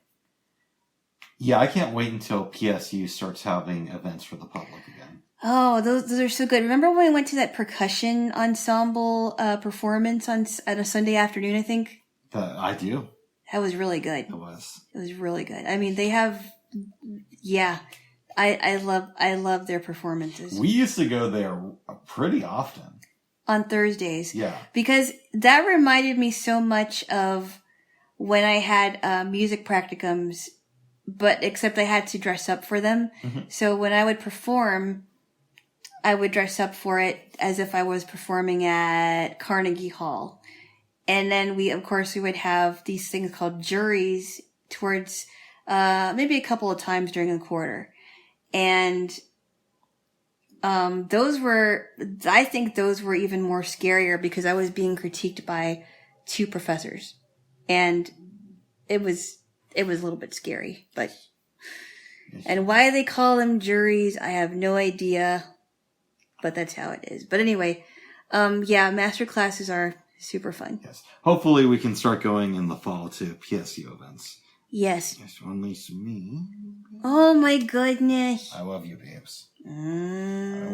Yeah, I can't wait until PSU starts having events for the public again. Oh, those are so good. Remember when we went to that percussion ensemble performance at a Sunday afternoon, I think? I do. That was really good. It was. It was really good. I mean, they have, yeah. I love their performances. We used to go there pretty often. On Thursdays. Yeah. Because that reminded me so much of when I had music practicums, but except I had to dress up for them. Mm-hmm. So when I would perform, I would dress up for it as if I was performing at Carnegie Hall. And then we would have these things called juries towards, maybe a couple of times during the quarter. And, I think those were even more scarier because I was being critiqued by 2 professors. And it was a little bit scary, but, and why they call them juries, I have no idea, but that's how it is. But anyway, master classes are super fun. Yes. Hopefully we can start going in the fall to PSU events. Yes. Yes, only to me. Oh my goodness. I love you, babes. I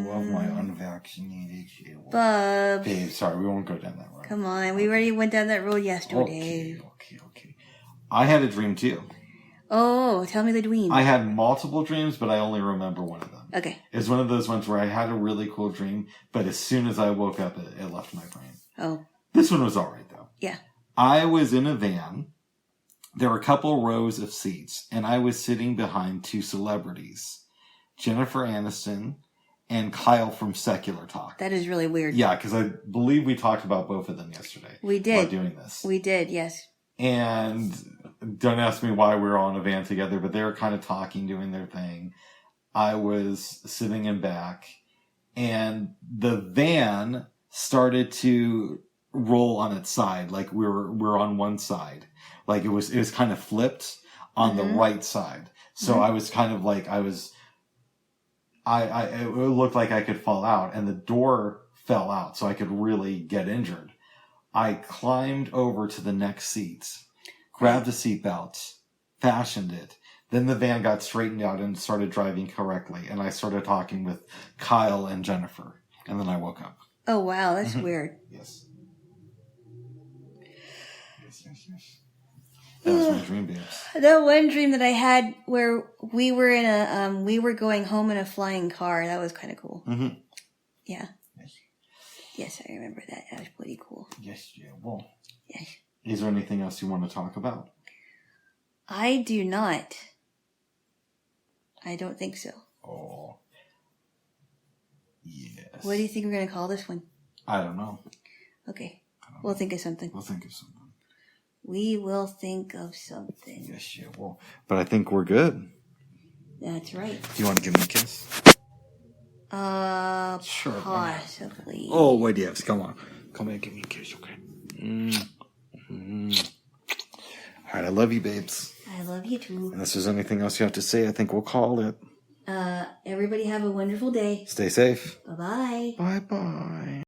love my unvaccinated Jaylo. Bub. Babe, sorry, we won't go down that road. Come on, we already went down that road yesterday. Okay. I had a dream too. Oh, tell me the dream. I had multiple dreams, but I only remember one of them. Okay. It's one of those ones where I had a really cool dream, but as soon as I woke up, it left my brain. Oh. This one was alright though. Yeah. I was in a van. There were a couple rows of seats, and I was sitting behind 2 celebrities, Jennifer Aniston and Kyle from Secular Talk. That is really weird. Yeah, because I believe we talked about both of them yesterday. We did. While doing this. We did, yes. And don't ask me why we were all in a van together, but they were kind of talking, doing their thing. I was sitting in back, and the van started to roll on its side, like we're on one side. Like it was kind of flipped on the right side. So I was kind of like, it looked like I could fall out, and the door fell out so I could really get injured. I climbed over to the next seat, grabbed the seatbelt, fashioned it. Then the van got straightened out and started driving correctly. And I started talking with Kyle and Jennifer. And then I woke up. Oh, wow. That's weird. Yes. That was my dream, babes. That one dream that I had where we were in we were going home in a flying car. That was kind of cool. Mm-hmm. Yeah. Yes, I remember that. That was pretty cool. Yes, yeah. Well. Yes. Is there anything else you want to talk about? I do not. I don't think so. Oh. Yes. What do you think we're going to call this one? I don't know. Okay. We'll think of something. We'll think of something. We will think of something. Yes, yeah. Well, but I think we're good. That's right. Do you want to give me a kiss? Sure. Possibly. Oh, wait, yes. Come on. Come here, give me a kiss, okay? Mm-hmm. All right, I love you, babes. I love you too. Unless there's anything else you have to say, I think we'll call it. Everybody have a wonderful day. Stay safe. Bye-bye. Bye-bye.